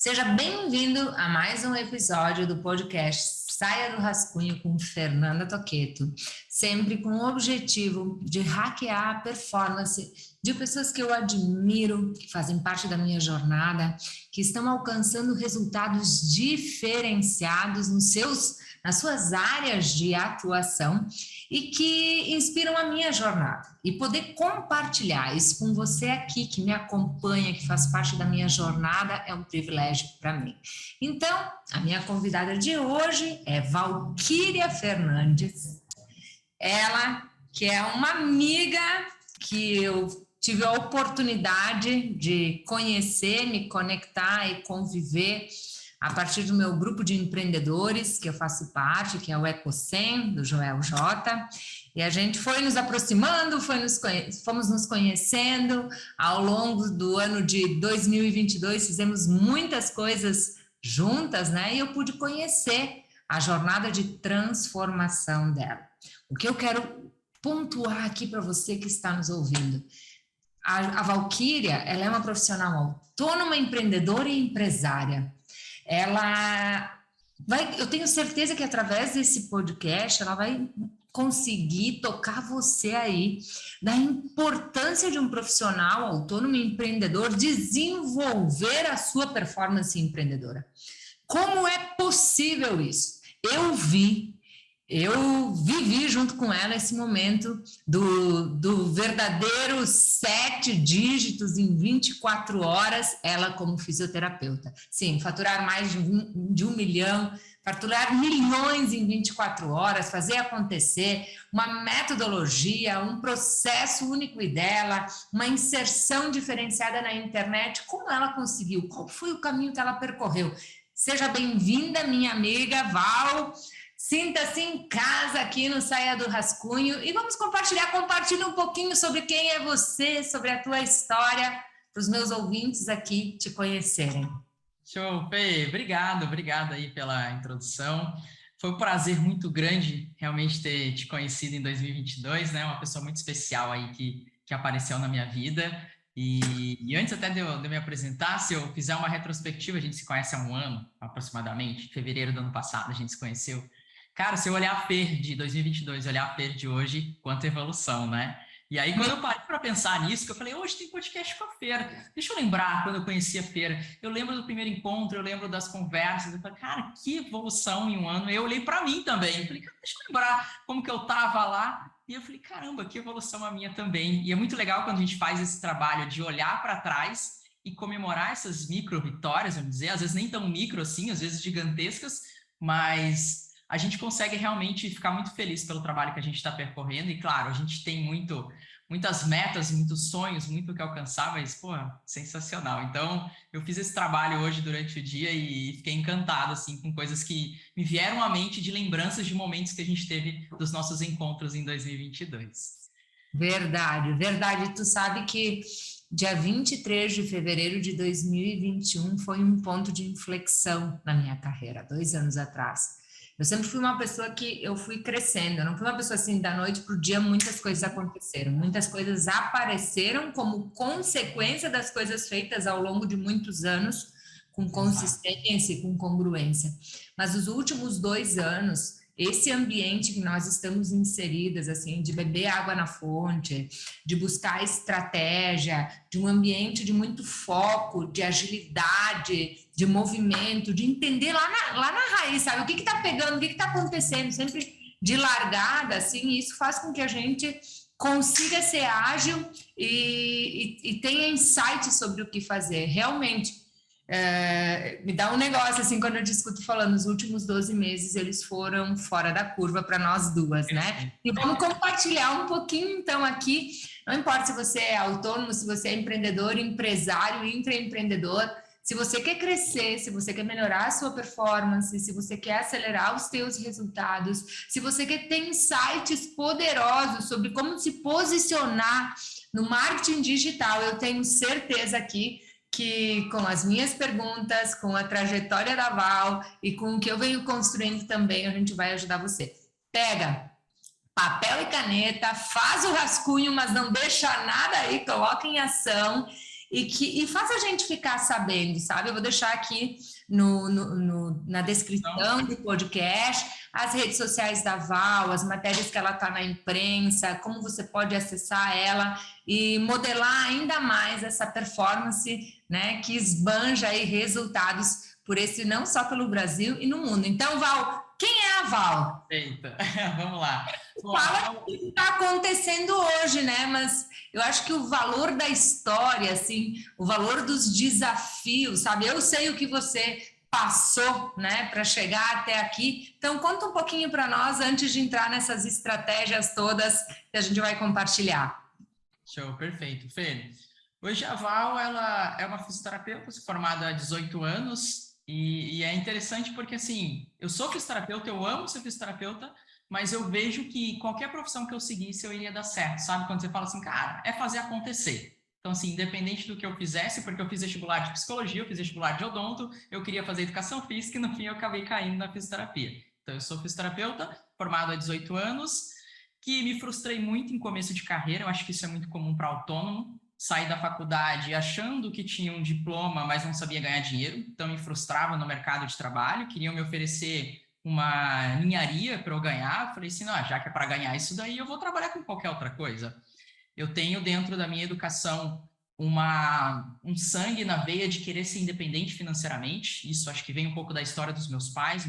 Seja bem-vindo a mais um episódio do podcast Saia do Rascunho com Fernanda Toqueto, sempre com o objetivo de hackear a performance de pessoas que eu admiro, que fazem parte da minha jornada, que estão alcançando resultados diferenciados nas suas áreas de atuação e que inspiram a minha jornada. E poder compartilhar isso com você aqui, que me acompanha, que faz parte da minha jornada, é um privilégio para mim. Então, a minha convidada de hoje é Valquíria Fernandes. Ela, que é uma amiga que eu tive a oportunidade de conhecer, me conectar e conviver a partir do meu grupo de empreendedores, que eu faço parte, que é o Ecocem, do Joel J. E a gente foi nos aproximando, fomos nos conhecendo. Ao longo do ano de 2022, fizemos muitas coisas juntas, né? E eu pude conhecer a jornada de transformação dela. O que eu quero pontuar aqui para você que está nos ouvindo. A Valquíria, ela é uma profissional autônoma, empreendedora e empresária. Eu tenho certeza que através desse podcast ela vai conseguir tocar você aí da importância de um profissional autônomo e empreendedor desenvolver a sua performance empreendedora. Como é possível isso? Eu vivi junto com ela esse momento do verdadeiro 7 dígitos em 24 horas, ela como fisioterapeuta. Sim, faturar mais de 1 milhão, faturar milhões em 24 horas, fazer acontecer, uma metodologia, um processo único dela, uma inserção diferenciada na internet. Como ela conseguiu? Qual foi o caminho que ela percorreu? Seja bem-vinda, minha amiga Val. Sinta-se em casa aqui no Saia do Rascunho e vamos compartilha um pouquinho sobre quem é você, sobre a tua história, para os meus ouvintes aqui te conhecerem. Show, Fê, obrigado aí pela introdução. Foi um prazer muito grande realmente ter te conhecido em 2022, né? Uma pessoa muito especial aí que apareceu na minha vida. E antes até de eu me apresentar, se eu fizer uma retrospectiva, a gente se conhece há um ano, aproximadamente, fevereiro do ano passado a gente se conheceu. Cara, se eu olhar a Fer de 2022 e olhar a Fer de hoje, quanta evolução, né? E aí, quando eu parei para pensar nisso, que eu falei, hoje tem podcast com a Fer. Deixa eu lembrar quando eu conheci a Fer. Eu lembro do primeiro encontro, eu lembro das conversas. Eu falei, cara, que evolução em um ano. Eu olhei para mim também. Eu falei, cara, deixa eu lembrar como que eu tava lá. E eu falei, caramba, que evolução a minha também. E é muito legal quando a gente faz esse trabalho de olhar para trás e comemorar essas micro vitórias, vamos dizer. Às vezes nem tão micro assim, às vezes gigantescas, mas a gente consegue realmente ficar muito feliz pelo trabalho que a gente está percorrendo. E, claro, a gente tem muitas metas, muitos sonhos, muito o que alcançar, mas, pô, sensacional. Então, eu fiz esse trabalho hoje durante o dia e fiquei encantado, assim, com coisas que me vieram à mente de lembranças de momentos que a gente teve dos nossos encontros em 2022. Verdade. Tu sabe que dia 23 de fevereiro de 2021 foi um ponto de inflexão na minha carreira, 2 anos atrás. Eu sempre fui uma pessoa que eu fui crescendo, eu não fui uma pessoa assim, da noite para o dia muitas coisas aconteceram, muitas coisas apareceram como consequência das coisas feitas ao longo de muitos anos, com consistência e com congruência. Mas os últimos 2 anos, esse ambiente que nós estamos inseridas, assim, de beber água na fonte, de buscar estratégia, de um ambiente de muito foco, de agilidade, de movimento, de entender lá na raiz, sabe? O que está pegando, o que está acontecendo, sempre de largada, assim, e isso faz com que a gente consiga ser ágil e tenha insight sobre o que fazer. Realmente, me dá um negócio, assim, quando eu discuto falando, os últimos 12 meses eles foram fora da curva para nós duas, né? E vamos compartilhar um pouquinho, então, aqui, não importa se você é autônomo, se você é empreendedor, empresário, intraempreendedor, se você quer crescer, se você quer melhorar a sua performance, se você quer acelerar os teus resultados, se você quer ter insights poderosos sobre como se posicionar no marketing digital, eu tenho certeza aqui que com as minhas perguntas, com a trajetória da Val e com o que eu venho construindo também, a gente vai ajudar você. Pega papel e caneta, faz o rascunho, mas não deixa nada aí, coloca em ação e faz a gente ficar sabendo, sabe? Eu vou deixar aqui na descrição do podcast as redes sociais da Val, as matérias que ela está na imprensa, como você pode acessar ela e modelar ainda mais essa performance, né, que esbanja aí resultados por esse, não só pelo Brasil e no mundo. Então, Val, quem é a Val? Eita, vamos lá. Fala o que está acontecendo hoje, né? Mas eu acho que o valor da história, assim, o valor dos desafios, sabe? Eu sei o que você passou, né, para chegar até aqui. Então, conta um pouquinho para nós antes de entrar nessas estratégias todas que a gente vai compartilhar. Show, perfeito. Fê, hoje a Val, ela é uma fisioterapeuta formada há 18 anos e é interessante porque, assim, eu sou fisioterapeuta, eu amo ser fisioterapeuta, mas eu vejo que qualquer profissão que eu seguisse, eu iria dar certo, sabe? Quando você fala assim, cara, é fazer acontecer. Então, assim, independente do que eu fizesse, porque eu fiz vestibular de psicologia, eu fiz vestibular de odonto, eu queria fazer educação física e, no fim, eu acabei caindo na fisioterapia. Então, eu sou fisioterapeuta, formado há 18 anos, que me frustrei muito em começo de carreira, eu acho que isso é muito comum para autônomo, saí da faculdade achando que tinha um diploma, mas não sabia ganhar dinheiro, então me frustrava no mercado de trabalho, queriam me oferecer uma ninharia para eu ganhar, eu falei assim, não, já que é para ganhar isso daí, eu vou trabalhar com qualquer outra coisa. Eu tenho dentro da minha educação um sangue na veia de querer ser independente financeiramente, isso acho que vem um pouco da história dos meus pais,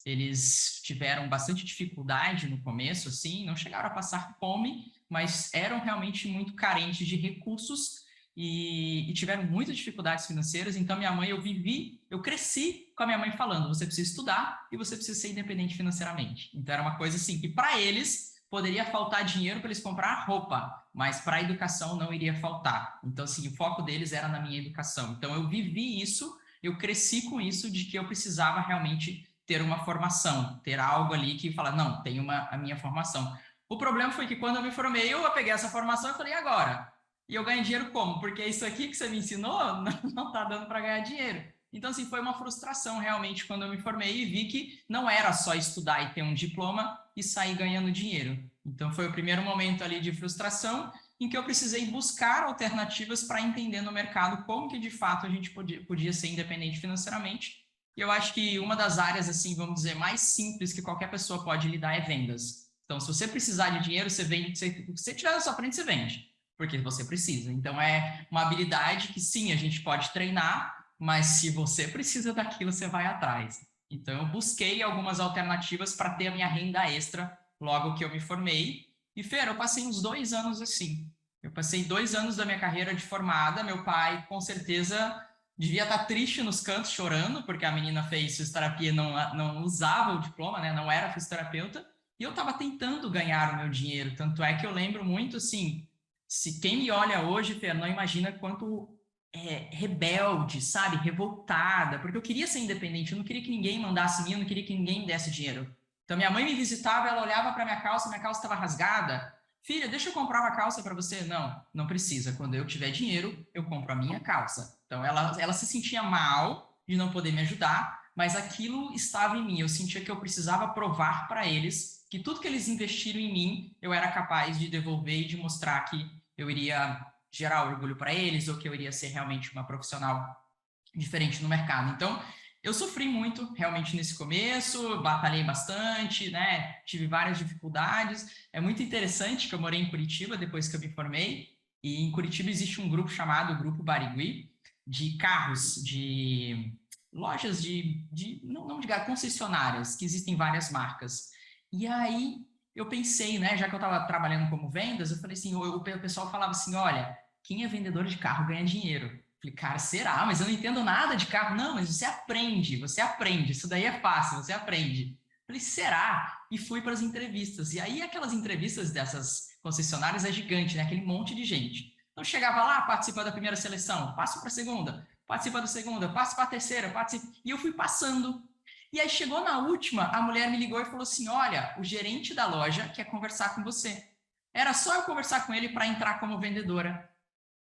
eles tiveram bastante dificuldade no começo, assim, não chegaram a passar fome, mas eram realmente muito carentes de recursos e tiveram muitas dificuldades financeiras. Então, minha mãe, eu cresci com a minha mãe falando, você precisa estudar e você precisa ser independente financeiramente. Então, era uma coisa assim, que para eles poderia faltar dinheiro para eles comprar roupa, mas para a educação não iria faltar. Então, assim, o foco deles era na minha educação. Então, eu vivi isso, eu cresci com isso, de que eu precisava realmente ter uma formação, ter algo ali que fala, não, tenho a minha formação. O problema foi que quando eu me formei, eu peguei essa formação e falei, agora? E eu ganho dinheiro como? Porque isso aqui que você me ensinou não está dando para ganhar dinheiro. Então, assim, foi uma frustração realmente quando eu me formei e vi que não era só estudar e ter um diploma e sair ganhando dinheiro. Então, foi o primeiro momento ali de frustração em que eu precisei buscar alternativas para entender no mercado como que, de fato, a gente podia ser independente financeiramente. E eu acho que uma das áreas, assim, vamos dizer, mais simples que qualquer pessoa pode lidar é vendas. Então, se você precisar de dinheiro, você vende, o que você tiver na sua frente, você vende, porque você precisa. Então, é uma habilidade que, sim, a gente pode treinar, mas se você precisa daquilo, você vai atrás. Então, eu busquei algumas alternativas para ter a minha renda extra logo que eu me formei. E, Fer, eu passei uns 2 anos assim. Eu passei 2 anos da minha carreira de formada. Meu pai, com certeza, devia estar triste nos cantos, chorando, porque a menina fez fisioterapia, não usava o diploma, né? Não era fisioterapeuta. E eu estava tentando ganhar o meu dinheiro. Tanto é que eu lembro muito, assim, se quem me olha hoje, Fer, não imagina quanto rebelde, sabe? Revoltada, porque eu queria ser independente, eu não queria que ninguém mandasse em mim, eu não queria que ninguém me desse dinheiro. Então, minha mãe me visitava, ela olhava para minha calça estava rasgada. Filha, deixa eu comprar uma calça para você. Não, não precisa. Quando eu tiver dinheiro, eu compro a minha calça. Então, ela se sentia mal de não poder me ajudar, mas aquilo estava em mim. Eu sentia que eu precisava provar para eles que tudo que eles investiram em mim, eu era capaz de devolver e de mostrar que eu iria gerar orgulho para eles ou que eu iria ser realmente uma profissional diferente no mercado. Então, eu sofri muito realmente nesse começo, batalhei bastante, né? Tive várias dificuldades. É muito interessante que eu morei em Curitiba depois que eu me formei, e em Curitiba existe um grupo chamado Grupo Barigui, de carros, de lojas não de concessionárias, que existem várias marcas. E aí eu pensei, né, já que eu estava trabalhando como vendas, eu falei assim, o pessoal falava assim, olha, quem é vendedor de carro ganha dinheiro. Falei, cara, será? Mas eu não entendo nada de carro. Não, mas você aprende. Isso daí é fácil, você aprende. Falei, será? E fui para as entrevistas. E aí aquelas entrevistas dessas concessionárias é gigante, né? Aquele monte de gente. Então chegava lá, participa da primeira seleção, passo para a segunda, participa da segunda, passo para a terceira, participa. E eu fui passando. E aí chegou na última, a mulher me ligou e falou assim, olha, o gerente da loja quer conversar com você. Era só eu conversar com ele para entrar como vendedora.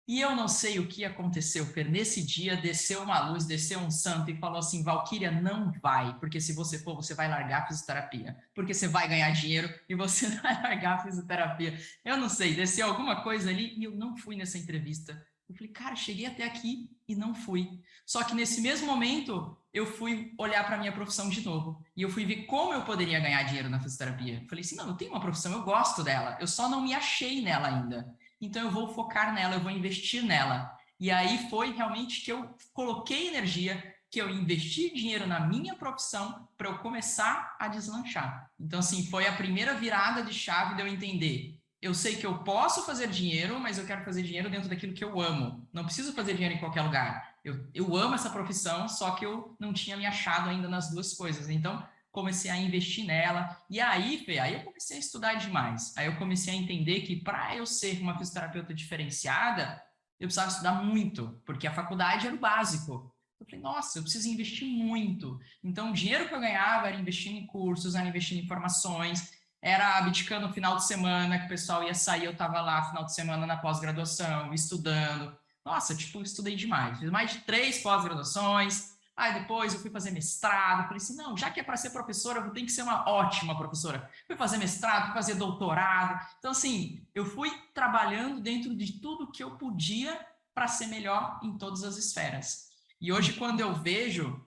E eu não sei o que aconteceu, Fer. Nesse dia, desceu uma luz, desceu um santo e falou assim, Valquíria, não vai, porque se você for, você vai largar a fisioterapia, porque você vai ganhar dinheiro e você vai largar a fisioterapia. Eu não sei, desceu alguma coisa ali e eu não fui nessa entrevista. Eu falei, cara, cheguei até aqui e não fui. Só que nesse mesmo momento, eu fui olhar para a minha profissão de novo. E eu fui ver como eu poderia ganhar dinheiro na fisioterapia. Eu falei assim, não, eu tenho uma profissão, eu gosto dela. Eu só não me achei nela ainda. Então eu vou focar nela, eu vou investir nela. E aí foi realmente que eu coloquei energia, que eu investi dinheiro na minha profissão para eu começar a deslanchar. Então, assim, foi a primeira virada de chave de eu entender. Eu sei que eu posso fazer dinheiro, mas eu quero fazer dinheiro dentro daquilo que eu amo. Não preciso fazer dinheiro em qualquer lugar. Eu amo essa profissão, só que eu não tinha me achado ainda nas duas coisas. Então, comecei a investir nela. E aí, Fê, aí eu comecei a estudar demais. Aí eu comecei a entender que para eu ser uma fisioterapeuta diferenciada, eu precisava estudar muito, porque a faculdade era o básico. Eu falei, nossa, eu preciso investir muito. Então, o dinheiro que eu ganhava era investindo em cursos, era investindo em formações, era abdicando no final de semana, que o pessoal ia sair, eu estava lá final de semana na pós-graduação, estudando. Nossa, tipo, estudei demais. Fiz mais de 3 pós-graduações. Aí depois eu fui fazer mestrado. Falei assim, não, já que é para ser professora, eu vou ter que ser uma ótima professora. Fui fazer mestrado, fui fazer doutorado. Então, assim, eu fui trabalhando dentro de tudo que eu podia para ser melhor em todas as esferas. E hoje, quando eu vejo,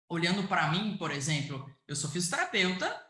olhando para mim, por exemplo, eu sou fisioterapeuta,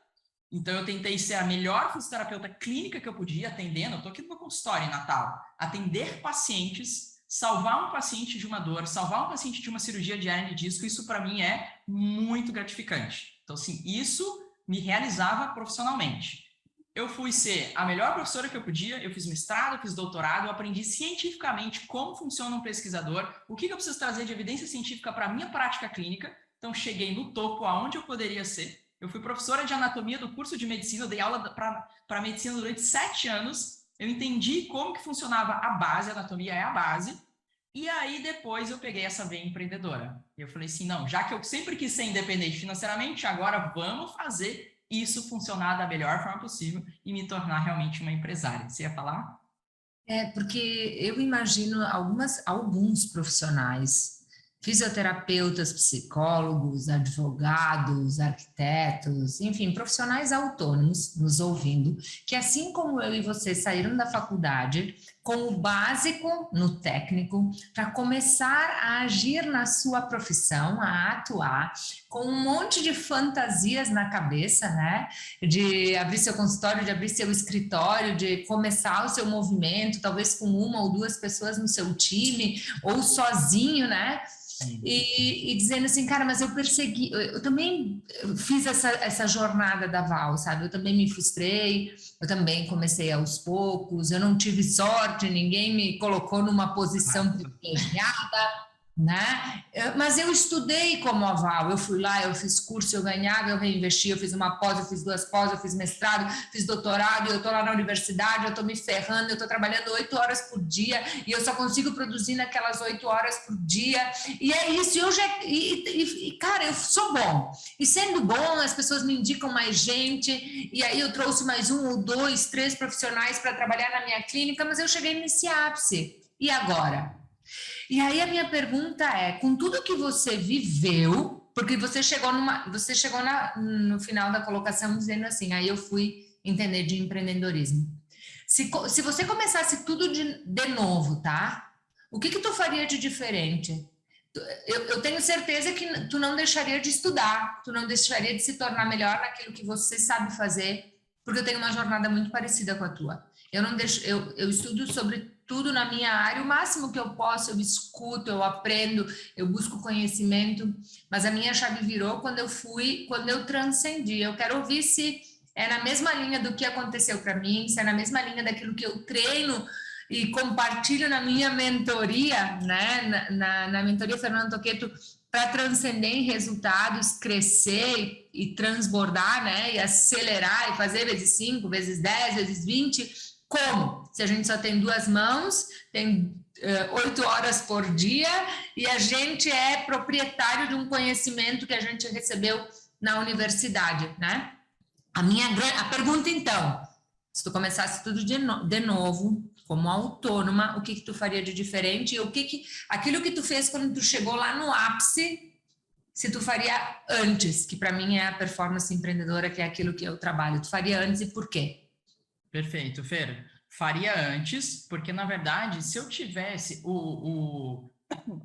então eu tentei ser a melhor fisioterapeuta clínica que eu podia, atendendo, eu estou aqui no meu consultório em Natal, atender pacientes, salvar um paciente de uma dor, salvar um paciente de uma cirurgia de hernia de disco, isso para mim é muito gratificante. Então, assim, isso me realizava profissionalmente. Eu fui ser a melhor professora que eu podia, eu fiz mestrado, eu fiz doutorado, eu aprendi cientificamente como funciona um pesquisador, o que eu preciso trazer de evidência científica para a minha prática clínica. Então, cheguei no topo aonde eu poderia ser. Eu fui professora de anatomia do curso de medicina, eu dei aula para medicina durante 7 anos. Eu entendi como que funcionava a base, a anatomia é a base. E aí, depois, eu peguei essa veia empreendedora. E eu falei assim, não, já que eu sempre quis ser independente financeiramente, agora vamos fazer isso funcionar da melhor forma possível e me tornar realmente uma empresária. Você ia falar? É, porque eu imagino alguns profissionais, fisioterapeutas, psicólogos, advogados, arquitetos, enfim, profissionais autônomos nos ouvindo, que assim como eu e você saíram da faculdade com o básico no técnico para começar a agir na sua profissão, a atuar, com um monte de fantasias na cabeça, né? De abrir seu consultório, de abrir seu escritório, de começar o seu movimento, talvez com uma ou duas pessoas no seu time, ou sozinho, né? E dizendo assim, cara, mas eu persegui, eu também fiz essa jornada da Val, sabe? Eu também me frustrei, eu também comecei aos poucos, eu não tive sorte, ninguém me colocou numa posição privilegiada, né? Mas eu estudei como a Val, eu fui lá, eu fiz curso, eu ganhava, eu reinvesti, eu fiz uma pós, eu fiz 2 pós, eu fiz mestrado, fiz doutorado, eu tô lá na universidade, eu tô me ferrando, eu tô trabalhando 8 horas por dia e eu só consigo produzir naquelas 8 horas por dia, e é isso, cara, eu sou bom, e sendo bom, as pessoas me indicam mais gente, e aí eu trouxe mais 1 ou 2, 3 profissionais para trabalhar na minha clínica, mas eu cheguei nesse ápice, e agora? E aí a minha pergunta é, com tudo que você viveu, porque você chegou no final da colocação dizendo assim, aí eu fui entender de empreendedorismo. Se você começasse tudo de novo, tá? O que tu faria de diferente? Eu tenho certeza que tu não deixaria de estudar, tu não deixaria de se tornar melhor naquilo que você sabe fazer, porque eu tenho uma jornada muito parecida com a tua. Eu não deixo, eu estudo sobre tudo na minha área, o máximo que eu posso, eu escuto, eu aprendo, eu busco conhecimento, mas a minha chave virou quando eu transcendi. Eu quero ouvir se é na mesma linha do que aconteceu para mim, se é na mesma linha daquilo que eu treino e compartilho na minha mentoria, né, na mentoria Fernando Toqueto, para transcender em resultados, crescer e transbordar, né, e acelerar e fazer vezes 5, vezes 10, vezes 20. Como? Se a gente só tem 2 mãos, tem 8 horas por dia e a gente é proprietário de um conhecimento que a gente recebeu na universidade, né? A pergunta então, se tu começasse tudo de novo, como autônoma, o que tu faria de diferente e aquilo que tu fez quando tu chegou lá no ápice, se tu faria antes, que para mim é a performance empreendedora, que é aquilo que eu trabalho, tu faria antes e por quê? Perfeito, Fer. Faria antes, porque, na verdade, se eu tivesse o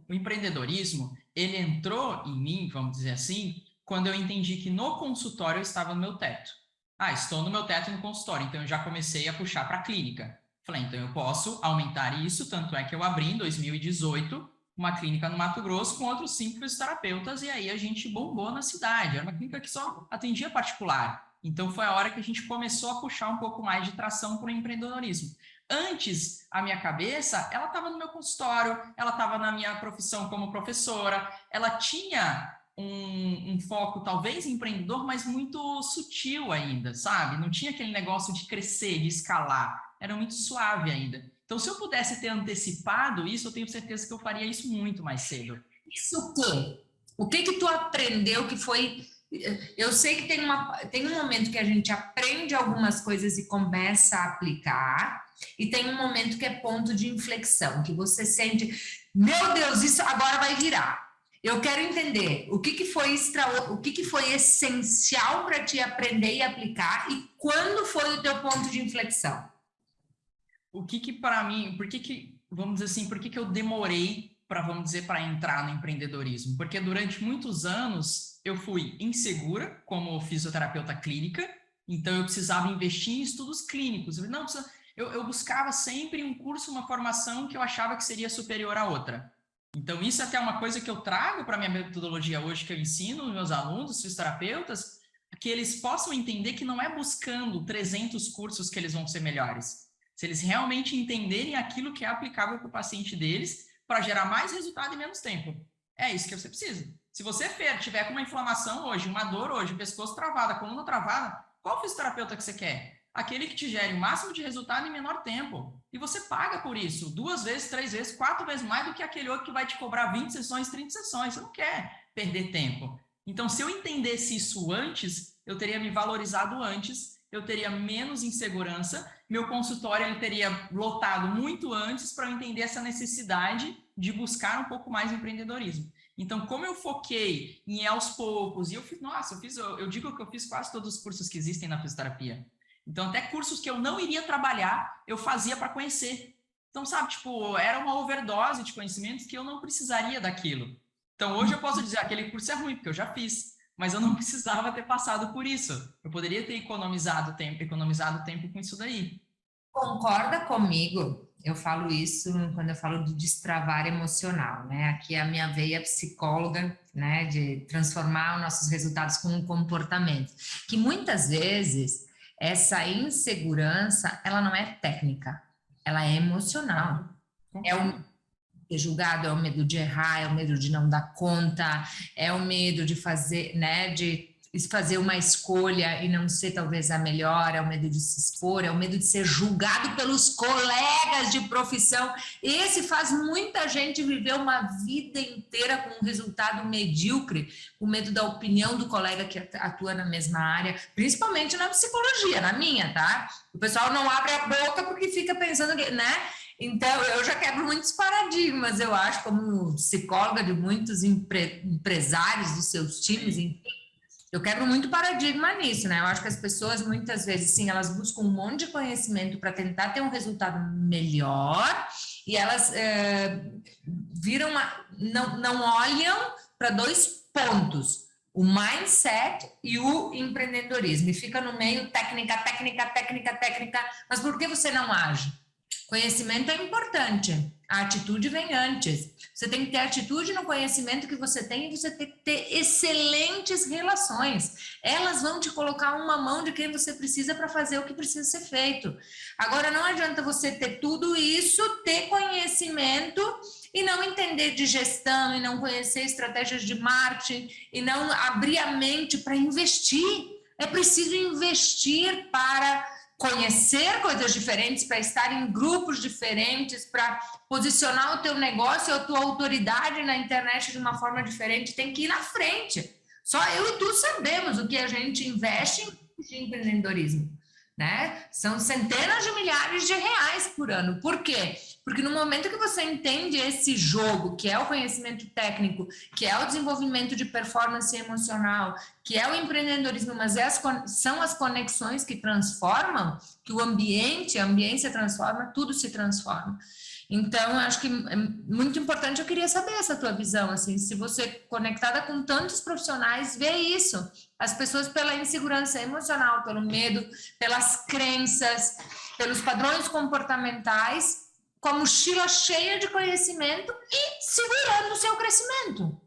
empreendedorismo, ele entrou em mim, vamos dizer assim, quando eu entendi que no consultório eu estava no meu teto. Ah, estou no meu teto no consultório, então eu já comecei a puxar para a clínica. Falei, então eu posso aumentar isso, tanto é que eu abri em 2018 uma clínica no Mato Grosso com outros 5 fisioterapeutas, e aí a gente bombou na cidade. Era uma clínica que só atendia particular. Então foi a hora que a gente começou a puxar um pouco mais de tração para o empreendedorismo. Antes, a minha cabeça, ela estava no meu consultório, ela estava na minha profissão como professora, ela tinha um foco talvez empreendedor, mas muito sutil ainda, sabe? Não tinha aquele negócio de crescer, de escalar, era muito suave ainda. Então, se eu pudesse ter antecipado isso, eu tenho certeza que eu faria isso muito mais cedo. Isso o quê? O que que tu aprendeu que foi... Eu sei que tem um momento que a gente aprende algumas coisas e começa a aplicar, e tem um momento que é ponto de inflexão, que você sente, meu Deus, isso agora vai virar. Eu quero entender o que que foi essencial para te aprender e aplicar, e quando foi o teu ponto de inflexão? O que para mim, vamos dizer assim, por que eu demorei para entrar no empreendedorismo? Porque durante muitos anos eu fui insegura como fisioterapeuta clínica, então eu precisava investir em estudos clínicos. Eu buscava sempre um curso, uma formação que eu achava que seria superior à outra. Então isso é até uma coisa que eu trago para a minha metodologia hoje, que eu ensino os meus alunos, fisioterapeutas, que eles possam entender que não é buscando 300 cursos que eles vão ser melhores. Se eles realmente entenderem aquilo que é aplicável para o paciente deles, para gerar mais resultado em menos tempo. É isso que você precisa. Se você tiver com uma inflamação hoje, uma dor hoje, pescoço travado, coluna travada, qual fisioterapeuta que você quer? Aquele que te gere o máximo de resultado em menor tempo. E você paga por isso 2 vezes, 3 vezes, 4 vezes mais do que aquele outro que vai te cobrar 20 sessões, 30 sessões. Você não quer perder tempo. Então, se eu entendesse isso antes, eu teria me valorizado antes, eu teria menos insegurança, meu consultório ele teria lotado muito antes para eu entender essa necessidade de buscar um pouco mais empreendedorismo. Então, como eu foquei em ir aos poucos, e eu digo que eu fiz quase todos os cursos que existem na fisioterapia. Então, até cursos que eu não iria trabalhar, eu fazia para conhecer. Então, sabe, tipo, era uma overdose de conhecimentos que eu não precisaria daquilo. Então, hoje eu posso dizer, aquele curso é ruim, porque eu já fiz. Mas eu não precisava ter passado por isso. Eu poderia ter economizado tempo com isso daí. Concorda comigo? Eu falo isso quando eu falo de destravar emocional, né? Aqui é a minha veia psicóloga, né? De transformar os nossos resultados com um comportamento. Que muitas vezes essa insegurança, ela não é técnica, ela é emocional. É o ser julgado, é o medo de errar, é o medo de não dar conta, é o medo de fazer, né? De fazer uma escolha e não ser talvez a melhor, é o medo de se expor, é o medo de ser julgado pelos colegas de profissão. Esse faz muita gente viver uma vida inteira com um resultado medíocre, com medo da opinião do colega que atua na mesma área, principalmente na psicologia, na minha, tá? O pessoal não abre a boca porque fica pensando que, né? Então, eu já quebro muitos paradigmas, eu acho, como psicóloga de muitos empresários dos seus times, enfim. Eu quebro muito paradigma nisso, né? Eu acho que as pessoas, muitas vezes, sim, elas buscam um monte de conhecimento para tentar ter um resultado melhor e elas não olham para 2 pontos, o mindset e o empreendedorismo. E fica no meio técnica, mas por que você não age? Conhecimento é importante, a atitude vem antes. Você tem que ter atitude no conhecimento que você tem e você tem que ter excelentes relações. Elas vão te colocar uma mão de quem você precisa para fazer o que precisa ser feito. Agora, não adianta você ter tudo isso, ter conhecimento e não entender de gestão, e não conhecer estratégias de marketing, e não abrir a mente para investir. É preciso investir para conhecer coisas diferentes, para estar em grupos diferentes, para posicionar o teu negócio e a tua autoridade na internet de uma forma diferente, tem que ir na frente. Só eu e tu sabemos o que a gente investe em empreendedorismo, né? São centenas de milhares de reais por ano. Por quê? Porque no momento que você entende esse jogo, que é o conhecimento técnico, que é o desenvolvimento de performance emocional, que é o empreendedorismo, mas são as conexões que transformam, que a ambiência transforma, tudo se transforma. Então, eu acho que é muito importante, eu queria saber essa tua visão, assim, se você, conectada com tantos profissionais, vê isso, as pessoas pela insegurança emocional, pelo medo, pelas crenças, pelos padrões comportamentais, com a mochila cheia de conhecimento e segurando o seu crescimento.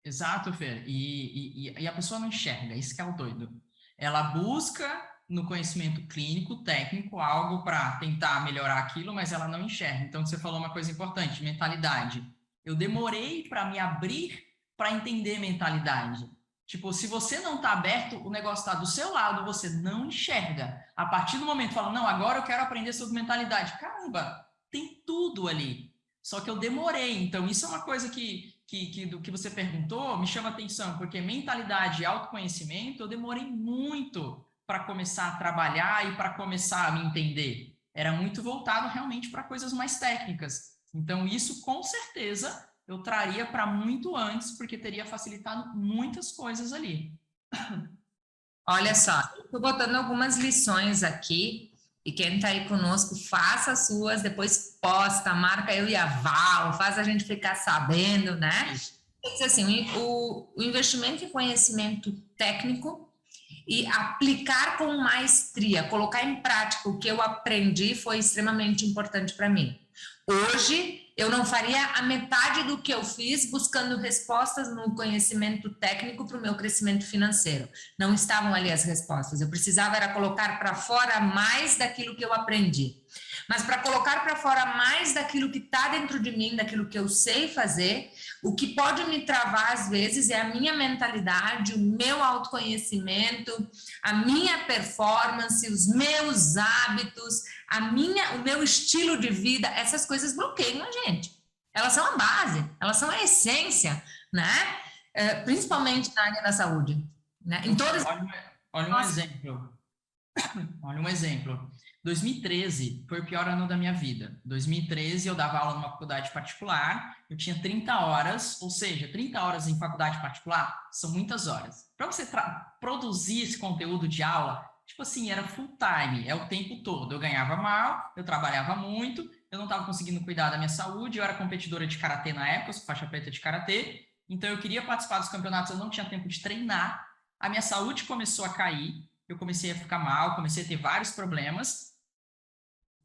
Exato, Fer. E a pessoa não enxerga, isso que é o doido. Ela busca no conhecimento clínico, técnico, algo para tentar melhorar aquilo, mas ela não enxerga. Então, você falou uma coisa importante, mentalidade. Eu demorei para me abrir para entender mentalidade. Tipo, se você não está aberto, o negócio está do seu lado, você não enxerga. A partir do momento que fala, não, agora eu quero aprender sobre mentalidade. Caramba, tem tudo ali. Só que eu demorei. Então, isso é uma coisa do que você perguntou me chama atenção, porque mentalidade e autoconhecimento eu demorei muito para começar a trabalhar e para começar a me entender. Era muito voltado realmente para coisas mais técnicas. Então, isso com certeza eu traria para muito antes, porque teria facilitado muitas coisas ali. Olha só, estou botando algumas lições aqui, e quem está aí conosco, faça as suas, depois posta, marca eu e a Val, faz a gente ficar sabendo, né? Diz assim, o investimento em conhecimento técnico e aplicar com maestria, colocar em prática o que eu aprendi foi extremamente importante para mim. Hoje, eu não faria a metade do que eu fiz buscando respostas no conhecimento técnico para o meu crescimento financeiro. Não estavam ali as respostas. Eu precisava era colocar para fora mais daquilo que eu aprendi. Mas para colocar para fora mais daquilo que está dentro de mim, daquilo que eu sei fazer, o que pode me travar às vezes é a minha mentalidade, o meu autoconhecimento, a minha performance, os meus hábitos, o meu estilo de vida. Essas coisas bloqueiam a gente. Elas são a base, elas são a essência, né? Principalmente na área da saúde, né? Em todas. Olha um exemplo. Olha um exemplo. 2013 foi o pior ano da minha vida. 2013 eu dava aula numa faculdade particular, eu tinha 30 horas, ou seja, 30 horas em faculdade particular são muitas horas. Para você produzir esse conteúdo de aula, tipo assim, era full time, é o tempo todo. Eu ganhava mal, eu trabalhava muito, eu não estava conseguindo cuidar da minha saúde, eu era competidora de karatê na época, eu sou faixa preta de karatê, então eu queria participar dos campeonatos, eu não tinha tempo de treinar, a minha saúde começou a cair, eu comecei a ficar mal, comecei a ter vários problemas.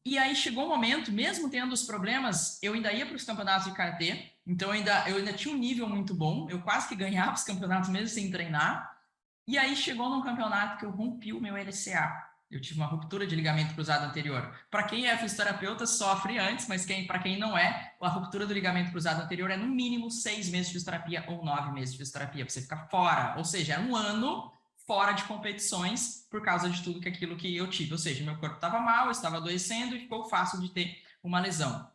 E aí chegou um momento, mesmo tendo os problemas, eu ainda ia para os campeonatos de karatê, então eu ainda tinha um nível muito bom, eu quase que ganhava os campeonatos mesmo sem treinar. E aí chegou num campeonato que eu rompi o meu LCA. Eu tive uma ruptura de ligamento cruzado anterior. Para quem é fisioterapeuta, sofre antes, mas para quem não é, a ruptura do ligamento cruzado anterior é no mínimo 6 meses de fisioterapia ou 9 meses de fisioterapia, para você ficar fora. Ou seja, é um ano fora de competições por causa de tudo aquilo que eu tive. Ou seja, meu corpo estava mal, eu estava adoecendo e ficou fácil de ter uma lesão.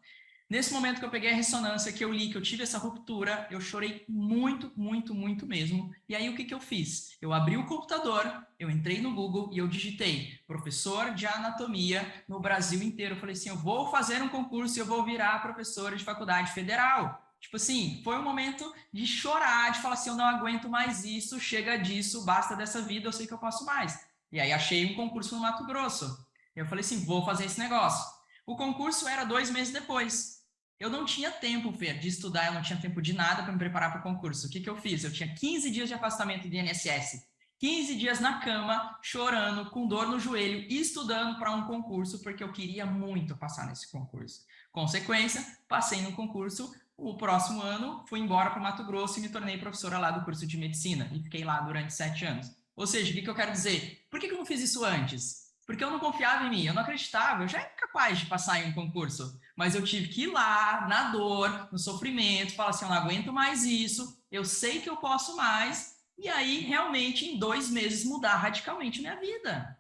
Nesse momento que eu peguei a ressonância, que eu li que eu tive essa ruptura, eu chorei muito, muito, muito mesmo. E aí o que eu fiz? Eu abri o computador, eu entrei no Google e eu digitei professor de anatomia no Brasil inteiro. Eu falei assim, eu vou fazer um concurso e eu vou virar professora de faculdade federal. Tipo assim, foi um momento de chorar, de falar assim, eu não aguento mais isso, chega disso, basta dessa vida, eu sei que eu posso mais. E aí achei um concurso no Mato Grosso. Eu falei assim, vou fazer esse negócio. O concurso era 2 meses depois. Eu não tinha tempo, Fer, de estudar, eu não tinha tempo de nada para me preparar para o concurso. O que eu fiz? Eu tinha 15 dias de afastamento do INSS, 15 dias na cama, chorando, com dor no joelho, estudando para um concurso, porque eu queria muito passar nesse concurso. Consequência, passei no concurso. O próximo ano, fui embora para Mato Grosso e me tornei professora lá do curso de medicina. E fiquei lá durante 7 anos. Ou seja, o que eu quero dizer? Por que eu não fiz isso antes? Porque eu não confiava em mim, eu não acreditava, eu já era capaz de passar em um concurso. Mas eu tive que ir lá, na dor, no sofrimento, falar assim, eu não aguento mais isso, eu sei que eu posso mais. E aí, realmente, em 2 meses, mudar radicalmente minha vida.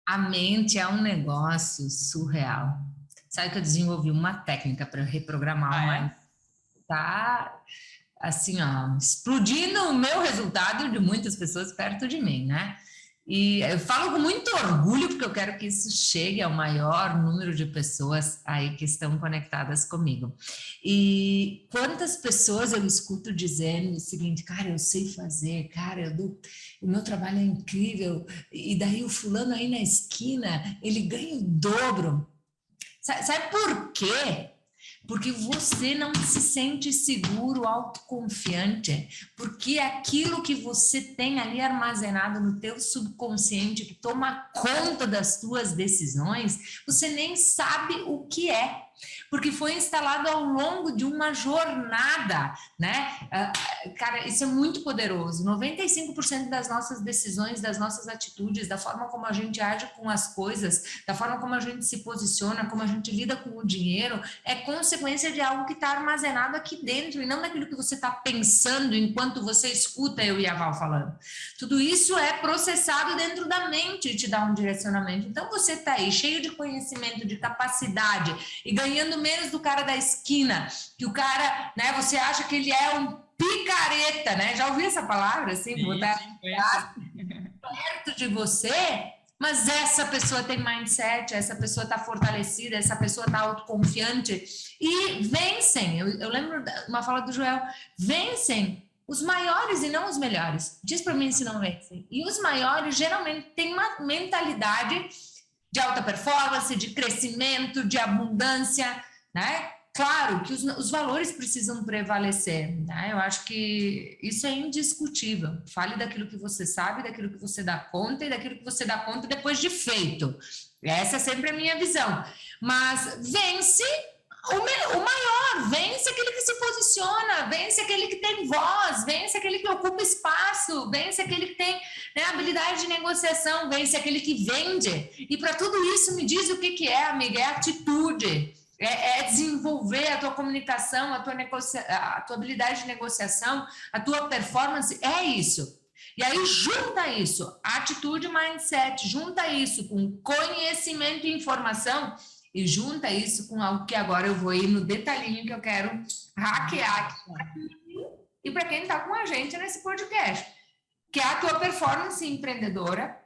A mente é um negócio surreal. Sabe que eu desenvolvi uma técnica para reprogramar o mindset. Tá assim, ó, explodindo o meu resultado de muitas pessoas perto de mim, né? E eu falo com muito orgulho, porque eu quero que isso chegue ao maior número de pessoas aí que estão conectadas comigo. E quantas pessoas eu escuto dizendo o seguinte, cara, eu sei fazer, cara, o meu trabalho é incrível, e daí o fulano aí na esquina, ele ganha o dobro. Sabe por quê? Porque você não se sente seguro, autoconfiante, porque aquilo que você tem ali armazenado no teu subconsciente, que toma conta das tuas decisões, você nem sabe o que é, porque foi instalado ao longo de uma jornada, né? Cara, isso é muito poderoso. 95% das nossas decisões, das nossas atitudes, da forma como a gente age com as coisas, da forma como a gente se posiciona, como a gente lida com o dinheiro, é consequência de algo que está armazenado aqui dentro e não daquilo que você está pensando enquanto você escuta eu e a Val falando. Tudo isso é processado dentro da mente e te dá um direcionamento. Então você está aí cheio de conhecimento, de capacidade e ganhando menos do cara da esquina, que o cara, né, você acha que ele é um picareta, né? Já ouviu essa palavra assim? Botar perto de você, mas essa pessoa tem mindset, essa pessoa está fortalecida, essa pessoa está autoconfiante e vencem. Eu lembro uma fala do Joel: vencem os maiores e não os melhores. Diz para mim se não vencem. E os maiores geralmente têm uma mentalidade de alta performance, de crescimento, de abundância, né? Claro que os valores precisam prevalecer, né? Eu acho que isso é indiscutível. Fale daquilo que você sabe, daquilo que você dá conta e daquilo que você dá conta depois de feito. Essa é sempre a minha visão. Mas vence o maior, vence aquele que se posiciona, vence aquele que tem voz, vence aquele que ocupa espaço, vence aquele que tem, né, habilidade de negociação, vence aquele que vende. E para tudo isso, me diz o que é, amiga, é atitude. É desenvolver a tua comunicação, a tua habilidade de negociação, a tua performance, é isso. E aí junta isso, atitude, mindset, junta isso com conhecimento e informação e junta isso com algo que agora eu vou ir no detalhinho que eu quero hackear aqui e para quem está com a gente nesse podcast, que é a tua performance empreendedora,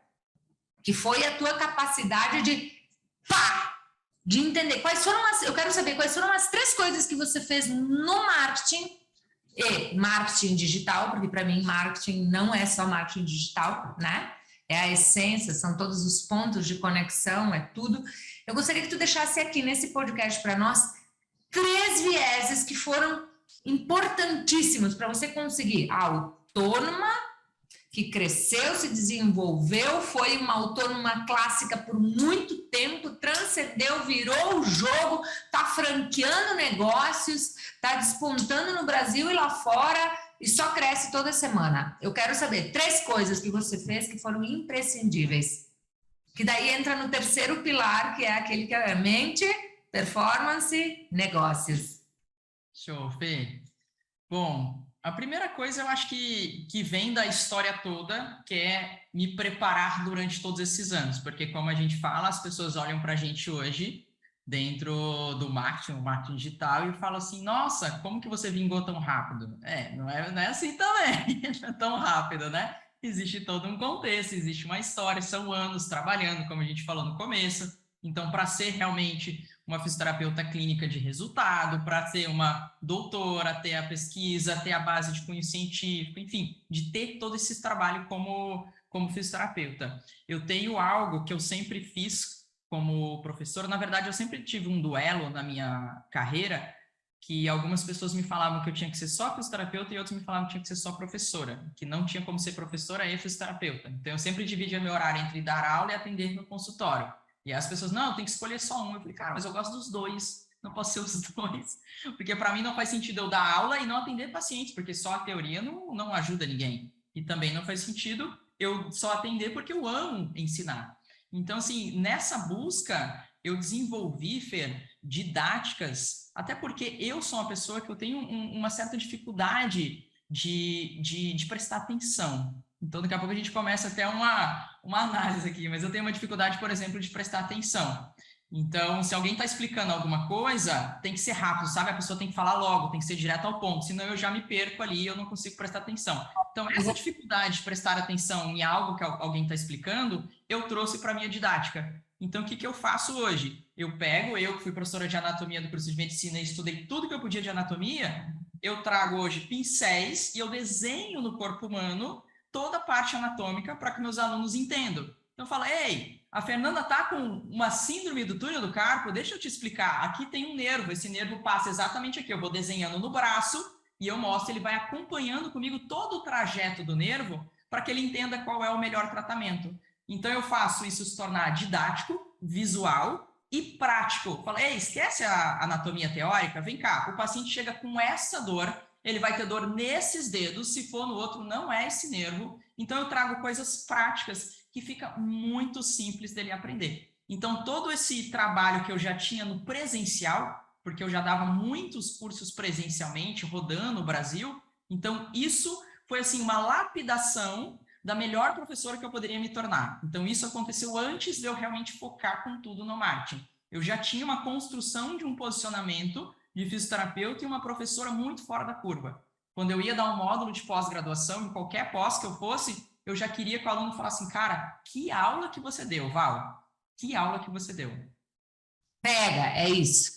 que foi a tua capacidade de entender quais foram eu quero saber quais foram as 3 coisas que você fez no marketing e marketing digital, porque para mim marketing não é só marketing digital, né? É a essência, são todos os pontos de conexão, é tudo. Eu gostaria que tu deixasse aqui nesse podcast para nós 3 vieses que foram importantíssimos para você conseguir a autônoma, que cresceu, se desenvolveu, foi uma autônoma clássica por muito tempo, transcendeu, virou o jogo, está franqueando negócios, está despontando no Brasil e lá fora e só cresce toda semana. Eu quero saber 3 coisas que você fez que foram imprescindíveis. Que daí entra no terceiro pilar, que é aquele que é mente, performance, negócios. Show, Fê. Bom, a primeira coisa eu acho que vem da história toda, que é me preparar durante todos esses anos, porque como a gente fala, as pessoas olham para a gente hoje, dentro do marketing, o marketing digital, e falam assim, nossa, como que você vingou tão rápido? Não é assim também, não é tão rápido, né? Existe todo um contexto, existe uma história, são anos trabalhando, como a gente falou no começo, então para ser realmente uma fisioterapeuta clínica de resultado, para ser uma doutora, ter a pesquisa, ter a base de cunho científico, enfim, de ter todo esse trabalho como fisioterapeuta. Eu tenho algo que eu sempre fiz como professor, na verdade eu sempre tive um duelo na minha carreira, que algumas pessoas me falavam que eu tinha que ser só fisioterapeuta e outros me falavam que tinha que ser só professora, que não tinha como ser professora e fisioterapeuta. Então eu sempre dividia meu horário entre dar aula e atender no consultório. E as pessoas, não, tem que escolher só um. Eu falei, cara, mas eu gosto dos dois, não posso ser os dois. Porque para mim não faz sentido eu dar aula e não atender pacientes, porque só a teoria não ajuda ninguém. E também não faz sentido eu só atender porque eu amo ensinar. Então, assim, nessa busca, eu desenvolvi, Fer, didáticas, até porque eu sou uma pessoa que eu tenho uma certa dificuldade de prestar atenção. Então, daqui a pouco a gente começa até uma análise aqui, mas eu tenho uma dificuldade, por exemplo, de prestar atenção. Então, se alguém está explicando alguma coisa, tem que ser rápido, sabe? A pessoa tem que falar logo, tem que ser direto ao ponto, senão eu já me perco ali e eu não consigo prestar atenção. Então, essa dificuldade de prestar atenção em algo que alguém está explicando, eu trouxe para a minha didática. Então, o que eu faço hoje? Eu que fui professora de anatomia do curso de medicina e estudei tudo que eu podia de anatomia, eu trago hoje pincéis e eu desenho no corpo humano toda a parte anatômica para que meus alunos entendam. Então, eu falo, ei, a Fernanda está com uma síndrome do túnel do carpo, deixa eu te explicar. Aqui tem um nervo, esse nervo passa exatamente aqui. Eu vou desenhando no braço e eu mostro, ele vai acompanhando comigo todo o trajeto do nervo para que ele entenda qual é o melhor tratamento. Então, eu faço isso se tornar didático, visual e prático. Falo, ei, esquece a anatomia teórica, vem cá. O paciente chega com essa dor, ele vai ter dor nesses dedos, se for no outro, não é esse nervo. Então, eu trago coisas práticas que fica muito simples dele aprender. Então, todo esse trabalho que eu já tinha no presencial, porque eu já dava muitos cursos presencialmente, rodando o Brasil, então isso foi assim uma lapidação da melhor professora que eu poderia me tornar. Então, isso aconteceu antes de eu realmente focar com tudo no marketing. Eu já tinha uma construção de um posicionamento de fisioterapeuta e uma professora muito fora da curva. Quando eu ia dar um módulo de pós-graduação, em qualquer pós que eu fosse, eu já queria que o aluno falasse assim, cara, que aula que você deu, Val? Que aula que você deu? É isso.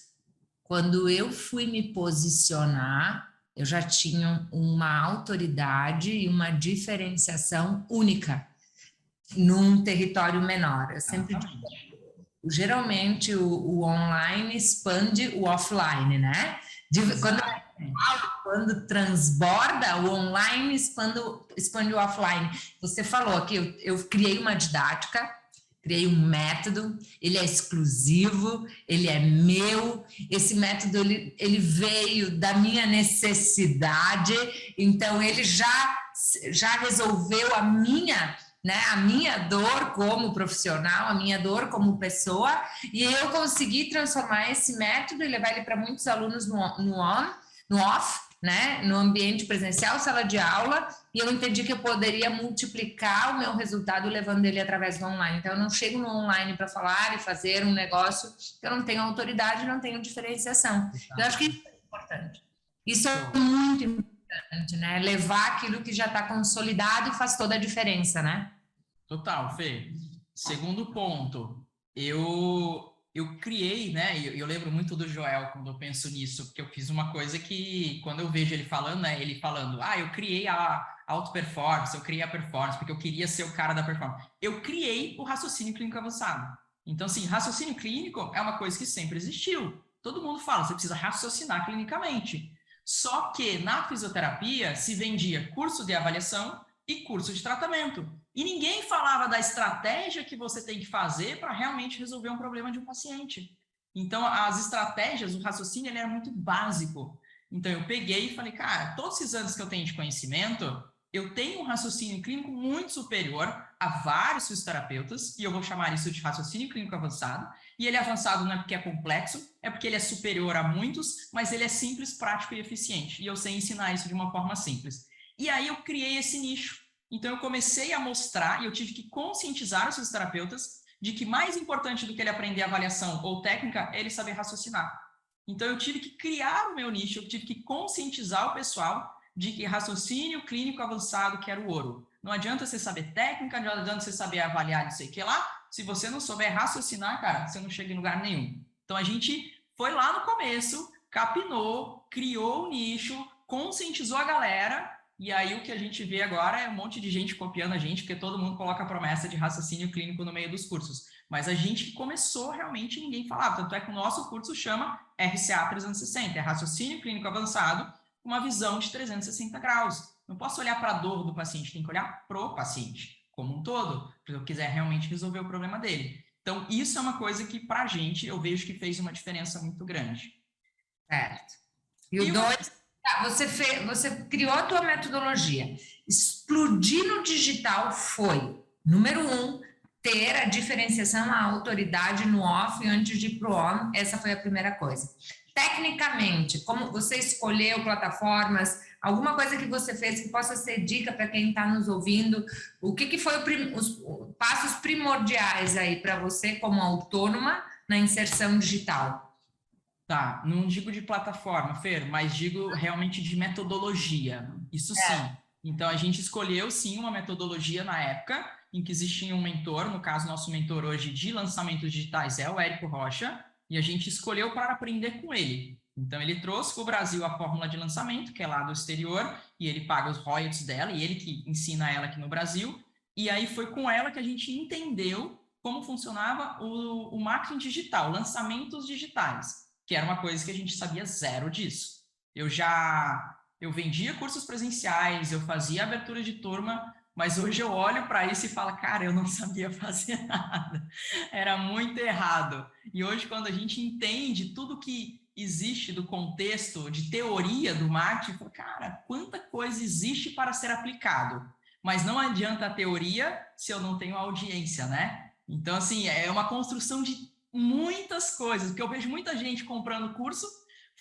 Quando eu fui me posicionar, eu já tinha uma autoridade e uma diferenciação única num território menor. Eu sempre digo, geralmente o online expande o offline, né? Quando transborda, o online expande o offline. Você falou aqui, eu criei uma didática, criei um método, ele é exclusivo, ele é meu, esse método ele veio da minha necessidade, então ele já resolveu a minha dor como profissional, a minha dor como pessoa, e eu consegui transformar esse método e levar ele para muitos alunos no off, né, no ambiente presencial, sala de aula, e eu entendi que eu poderia multiplicar o meu resultado levando ele através do online. Então, eu não chego no online para falar e fazer um negócio que eu não tenho autoridade, não tenho diferenciação. Eu acho que isso é importante. Isso é muito importante, né? Levar aquilo que já está consolidado faz toda a diferença, né? Total, Fê. Segundo ponto, eu criei, né? Eu lembro muito do Joel quando eu penso nisso, porque eu fiz uma coisa que, quando eu vejo ele falando, né? Ele falando, eu criei a auto-performance, eu criei a performance, porque eu queria ser o cara da performance. Eu criei o raciocínio clínico avançado. Então, assim, raciocínio clínico é uma coisa que sempre existiu. Todo mundo fala, você precisa raciocinar clinicamente. Só que na fisioterapia se vendia curso de avaliação e curso de tratamento. E ninguém falava da estratégia que você tem que fazer para realmente resolver um problema de um paciente. Então, as estratégias, o raciocínio, ele era muito básico. Então, eu peguei e falei, cara, todos esses anos que eu tenho de conhecimento, eu tenho um raciocínio clínico muito superior a vários fisioterapeutas, e eu vou chamar isso de raciocínio clínico avançado. E ele é avançado não é porque é complexo, é porque ele é superior a muitos, mas ele é simples, prático e eficiente. E eu sei ensinar isso de uma forma simples. E aí eu criei esse nicho. Então, eu comecei a mostrar e eu tive que conscientizar os fisioterapeutas de que mais importante do que ele aprender avaliação ou técnica é ele saber raciocinar. Então, eu tive que criar o meu nicho, eu tive que conscientizar o pessoal de que raciocínio clínico avançado que era o ouro. Não adianta você saber técnica, não adianta você saber avaliar não sei o que lá, se você não souber raciocinar, cara, você não chega em lugar nenhum. Então, a gente foi lá no começo, capinou, criou o nicho, conscientizou a galera. E aí o que a gente vê agora é um monte de gente copiando a gente, porque todo mundo coloca a promessa de raciocínio clínico no meio dos cursos. Mas a gente que começou, realmente ninguém falava. Tanto é que o nosso curso chama RCA 360, é Raciocínio Clínico Avançado, uma visão de 360 graus. Não posso olhar para a dor do paciente, tem que olhar pro paciente, como um todo, se eu quiser realmente resolver o problema dele. Então, isso é uma coisa que, para a gente, eu vejo que fez uma diferença muito grande. Certo. E o dois... Você criou a tua metodologia. Explodir no digital foi, número 1, ter a diferenciação, a autoridade no off antes de ir para o on. Essa foi a primeira coisa. Tecnicamente, como você escolheu plataformas, alguma coisa que você fez que possa ser dica para quem está nos ouvindo, o que foi os passos primordiais aí para você como autônoma na inserção digital? Tá, não digo de plataforma, Fer, mas digo realmente de metodologia. Isso sim. Então, a gente escolheu, sim, uma metodologia na época em que existia um mentor, no caso, nosso mentor hoje de lançamentos digitais é o Érico Rocha, e a gente escolheu para aprender com ele. Então, ele trouxe para o Brasil a fórmula de lançamento, que é lá do exterior, e ele paga os royalties dela, e ele que ensina ela aqui no Brasil. E aí foi com ela que a gente entendeu como funcionava o marketing digital, lançamentos digitais, que era uma coisa que a gente sabia zero disso. Eu vendia cursos presenciais, eu fazia abertura de turma, mas hoje eu olho para isso e falo, cara, eu não sabia fazer nada. Era muito errado. E hoje, quando a gente entende tudo que existe do contexto de teoria do marketing, fala, cara, quanta coisa existe para ser aplicado. Mas não adianta a teoria se eu não tenho audiência, né? Então, assim, é uma construção de muitas coisas, porque eu vejo muita gente comprando curso,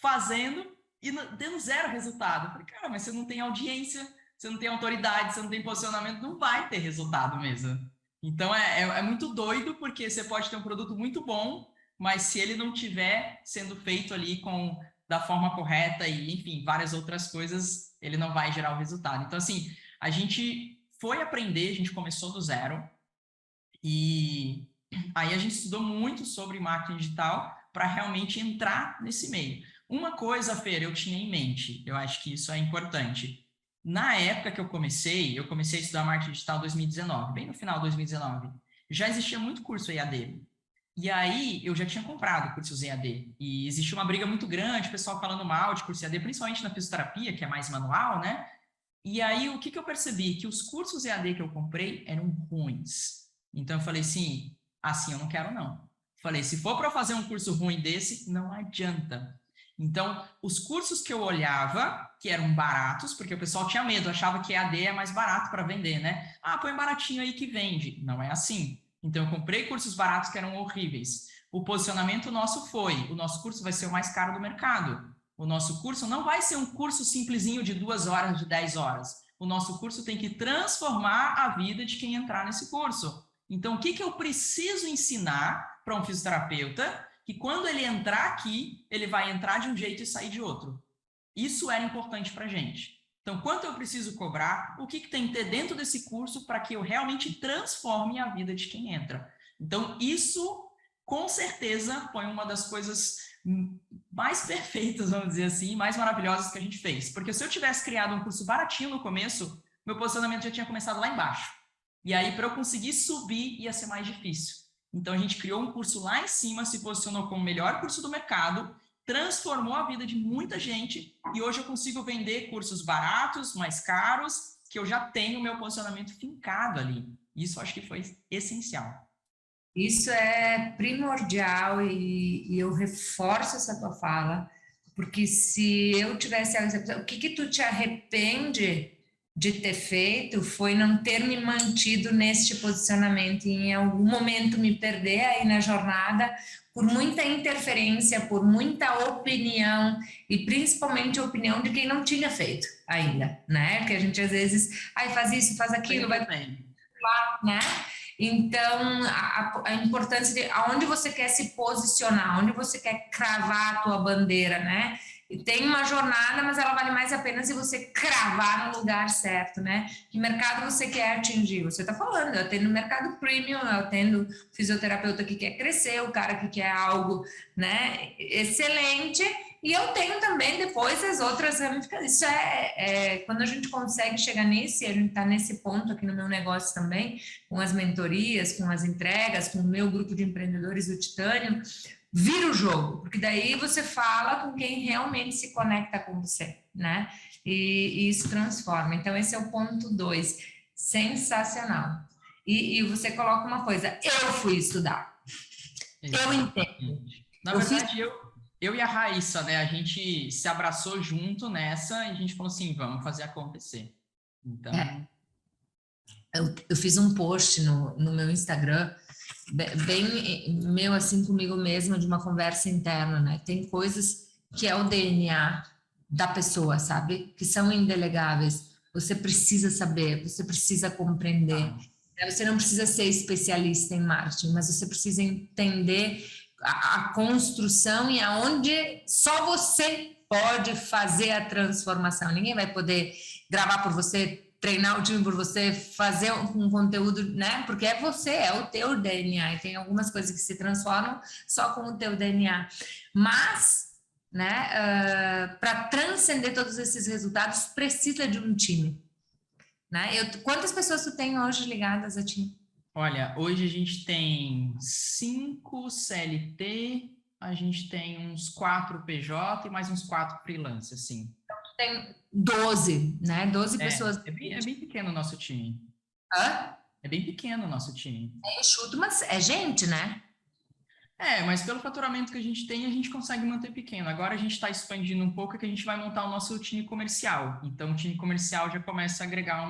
fazendo e tendo zero resultado. Eu falei, cara, mas você não tem audiência, você não tem autoridade, você não tem posicionamento, não vai ter resultado mesmo. Então, é muito doido, porque você pode ter um produto muito bom, mas se ele não estiver sendo feito ali da forma correta e, enfim, várias outras coisas, ele não vai gerar o resultado. Então, assim, a gente foi aprender, a gente começou do zero, e aí a gente estudou muito sobre marketing digital para realmente entrar nesse meio. Uma coisa, Fer, eu tinha em mente, eu acho que isso é importante. Na época que eu comecei a estudar marketing digital em 2019, bem no final de 2019. Já existia muito curso EAD. E aí eu já tinha comprado cursos EAD. E existia uma briga muito grande, o pessoal falando mal de curso EAD, principalmente na fisioterapia, que é mais manual, né? E aí o que eu percebi? Que os cursos EAD que eu comprei eram ruins. Então eu falei assim eu não quero não. Falei, se for para eu fazer um curso ruim desse, não adianta. Então, os cursos que eu olhava, que eram baratos, porque o pessoal tinha medo, achava que EAD é mais barato para vender, né? Ah, põe baratinho aí que vende. Não é assim. Então, eu comprei cursos baratos que eram horríveis. O posicionamento nosso foi, o nosso curso vai ser o mais caro do mercado. O nosso curso não vai ser um curso simplesinho de 2 horas, de 10 horas. O nosso curso tem que transformar a vida de quem entrar nesse curso. Então, o que eu preciso ensinar para um fisioterapeuta que quando ele entrar aqui, ele vai entrar de um jeito e sair de outro? Isso era importante para a gente. Então, quanto eu preciso cobrar? O que tem que ter dentro desse curso para que eu realmente transforme a vida de quem entra? Então, isso, com certeza, foi uma das coisas mais perfeitas, vamos dizer assim, mais maravilhosas que a gente fez. Porque se eu tivesse criado um curso baratinho no começo, meu posicionamento já tinha começado lá embaixo. E aí, para eu conseguir subir, ia ser mais difícil. Então, a gente criou um curso lá em cima, se posicionou como o melhor curso do mercado, transformou a vida de muita gente, e hoje eu consigo vender cursos baratos, mais caros, que eu já tenho o meu posicionamento fincado ali. Isso eu acho que foi essencial. Isso é primordial e eu reforço essa tua fala, porque se eu tivesse o que tu te arrepende de ter feito foi não ter me mantido neste posicionamento e em algum momento me perder aí na jornada por muita interferência, por muita opinião e principalmente a opinião de quem não tinha feito ainda, né? Que a gente às vezes, faz isso, faz aquilo, vai lá, né? Então, a importância de aonde você quer se posicionar, onde você quer cravar a tua bandeira, né? E tem uma jornada, mas ela vale mais a pena se você cravar no lugar certo, né? Que mercado você quer atingir? Você está falando, eu atendo mercado premium, eu atendo fisioterapeuta que quer crescer, o cara que quer algo, né, excelente, e eu tenho também depois as outras ramificações. Isso quando a gente consegue chegar nesse, a gente está nesse ponto aqui no meu negócio também, com as mentorias, com as entregas, com o meu grupo de empreendedores do Titânio, vira o jogo, porque daí você fala com quem realmente se conecta com você, né? E isso transforma. Então, esse é o ponto 2. Sensacional. E você coloca uma coisa, eu fui estudar. Eu entendo. Na verdade, eu e a Raíssa, né, a gente se abraçou junto nessa e a gente falou assim, vamos fazer acontecer. Então... Eu fiz um post no meu Instagram, bem meu, assim, comigo mesma, de uma conversa interna, né? Tem coisas que é o DNA da pessoa, sabe? Que são indelegáveis. Você precisa saber, você precisa compreender. Você não precisa ser especialista em marketing, mas você precisa entender a construção e aonde só você pode fazer a transformação. Ninguém vai poder gravar por você, treinar o time por você, fazer um conteúdo, né? Porque é você, é o teu DNA. E tem algumas coisas que se transformam só com o teu DNA. Mas, né, para transcender todos esses resultados, precisa de um time. Né? Quantas pessoas tu tem hoje ligadas a ti? Olha, hoje a gente tem 5 CLT, a gente tem uns 4 PJ e mais uns 4 freelance, assim. Tem 12, né? 12 pessoas. É bem pequeno o nosso time. Hã? É bem pequeno o nosso time. É enxuto, mas é gente, né? Mas pelo faturamento que a gente tem, a gente consegue manter pequeno. Agora a gente está expandindo um pouco, que a gente vai montar o nosso time comercial. Então o time comercial já começa a agregar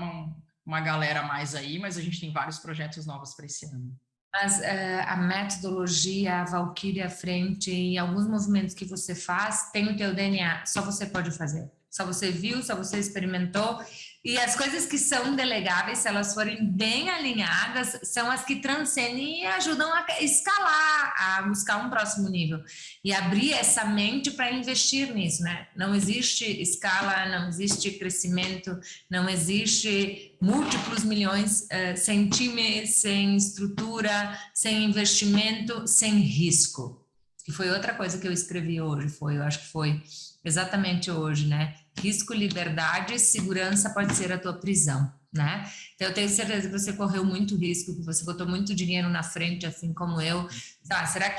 uma galera a mais aí, mas a gente tem vários projetos novos para esse ano. Mas a metodologia, a Valkyrie à frente e alguns movimentos que você faz, tem o teu DNA, só você pode fazer. Só você viu, só você experimentou. E as coisas que são delegáveis, se elas forem bem alinhadas, são as que transcendem e ajudam a escalar, a buscar um próximo nível. E abrir essa mente para investir nisso, né? Não existe escala, não existe crescimento, não existe múltiplos milhões sem time, sem estrutura, sem investimento, sem risco. Que foi outra coisa que eu escrevi hoje, eu acho que foi exatamente hoje, né? Risco, liberdade, segurança pode ser a tua prisão, né? Então eu tenho certeza que você correu muito risco, que você botou muito dinheiro na frente, assim como eu. Ah, será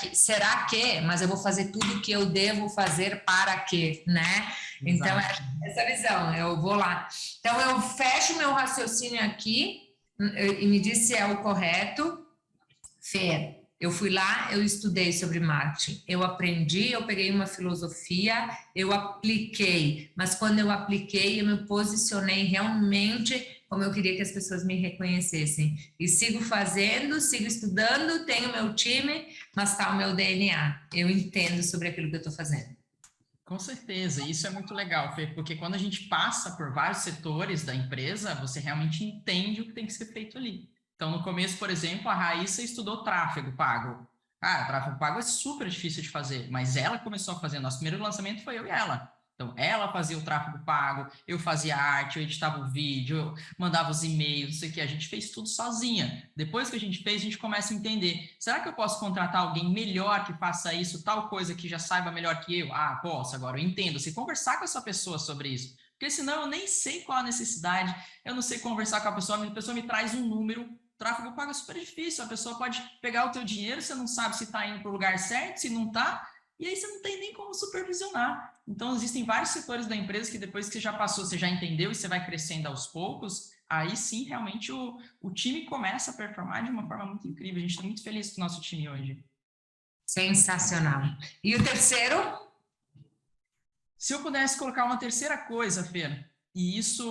que? Mas eu vou fazer tudo o que eu devo fazer para quê, né? Exato. Então é essa visão, eu vou lá. Então eu fecho meu raciocínio aqui e me diz se é o correto. Fer, eu fui lá, eu estudei sobre marketing, eu aprendi, eu peguei uma filosofia, eu apliquei, mas quando eu apliquei, eu me posicionei realmente como eu queria que as pessoas me reconhecessem. E sigo fazendo, sigo estudando, tenho meu time, mas está o meu DNA. Eu entendo sobre aquilo que eu estou fazendo. Com certeza, isso é muito legal, Fê, porque quando a gente passa por vários setores da empresa, você realmente entende o que tem que ser feito ali. Então, no começo, por exemplo, a Raíssa estudou tráfego pago. Cara, tráfego pago é super difícil de fazer, mas ela começou a fazer. Nosso primeiro lançamento foi eu e ela. Então, ela fazia o tráfego pago, eu fazia arte, eu editava o vídeo, eu mandava os e-mails, não sei o que. A gente fez tudo sozinha. Depois que a gente fez, a gente começa a entender. Será que eu posso contratar alguém melhor que faça isso, tal coisa que já saiba melhor que eu? Ah, posso, agora eu entendo. Você conversar com essa pessoa sobre isso. Porque senão eu nem sei qual a necessidade, eu não sei conversar com a pessoa me traz um número. Tráfego pago é super difícil, a pessoa pode pegar o teu dinheiro, você não sabe se está indo para o lugar certo, se não está, e aí você não tem nem como supervisionar. Então, existem vários setores da empresa que depois que você já passou, você já entendeu e você vai crescendo aos poucos, aí sim, realmente, o time começa a performar de uma forma muito incrível. A gente está muito feliz com o nosso time hoje. Sensacional. E o terceiro? Se eu pudesse colocar uma terceira coisa, Fer, e isso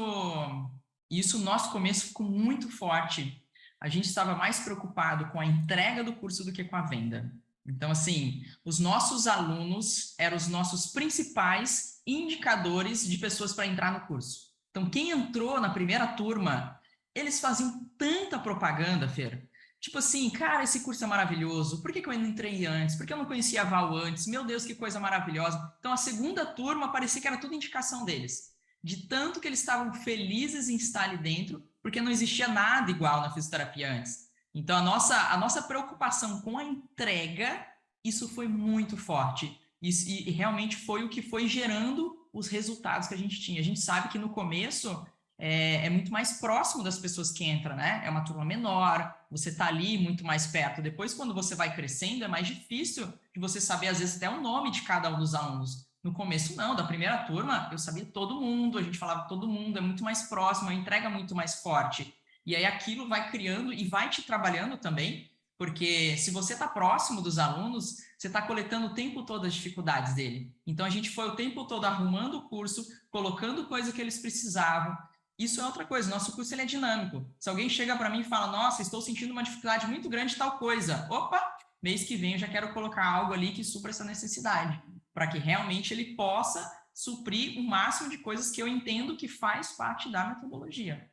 no nosso começo ficou muito forte, a gente estava mais preocupado com a entrega do curso do que com a venda. Então, assim, os nossos alunos eram os nossos principais indicadores de pessoas para entrar no curso. Então, quem entrou na primeira turma, eles faziam tanta propaganda, Fer. Tipo assim, cara, esse curso é maravilhoso. Por que eu não entrei antes? Por que eu não conhecia a Val antes? Meu Deus, que coisa maravilhosa. Então, a segunda turma parecia que era tudo indicação deles. De tanto que eles estavam felizes em estar ali dentro, porque não existia nada igual na fisioterapia antes. Então, a nossa preocupação com a entrega, isso foi muito forte. E realmente foi o que foi gerando os resultados que a gente tinha. A gente sabe que no começo é muito mais próximo das pessoas que entram, né? É uma turma menor, você está ali muito mais perto. Depois, quando você vai crescendo, é mais difícil de você saber, às vezes, até o nome de cada um dos alunos. No começo, não. Da primeira turma, eu sabia todo mundo, a gente falava todo mundo, é muito mais próximo, a entrega é muito mais forte. E aí aquilo vai criando e vai te trabalhando também, porque se você está próximo dos alunos, você está coletando o tempo todo as dificuldades dele. Então, a gente foi o tempo todo arrumando o curso, colocando coisa que eles precisavam. Isso é outra coisa, nosso curso ele é dinâmico. Se alguém chega para mim e fala, nossa, estou sentindo uma dificuldade muito grande de tal coisa. Opa, mês que vem eu já quero colocar algo ali que supra essa necessidade, para que realmente ele possa suprir o máximo de coisas que eu entendo que faz parte da metodologia.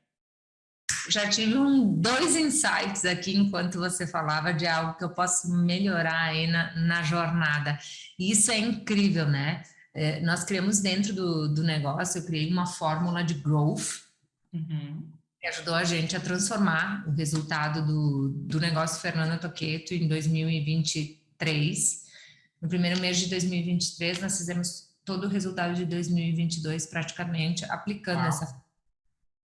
já tive dois insights aqui enquanto você falava de algo que eu posso melhorar aí na jornada. E isso é incrível, né? Nós criamos dentro do negócio, eu criei uma fórmula de growth, que ajudou a gente a transformar o resultado do negócio Fernanda Toqueto em 2023. No primeiro mês de 2023, nós fizemos todo o resultado de 2022 praticamente aplicando essa,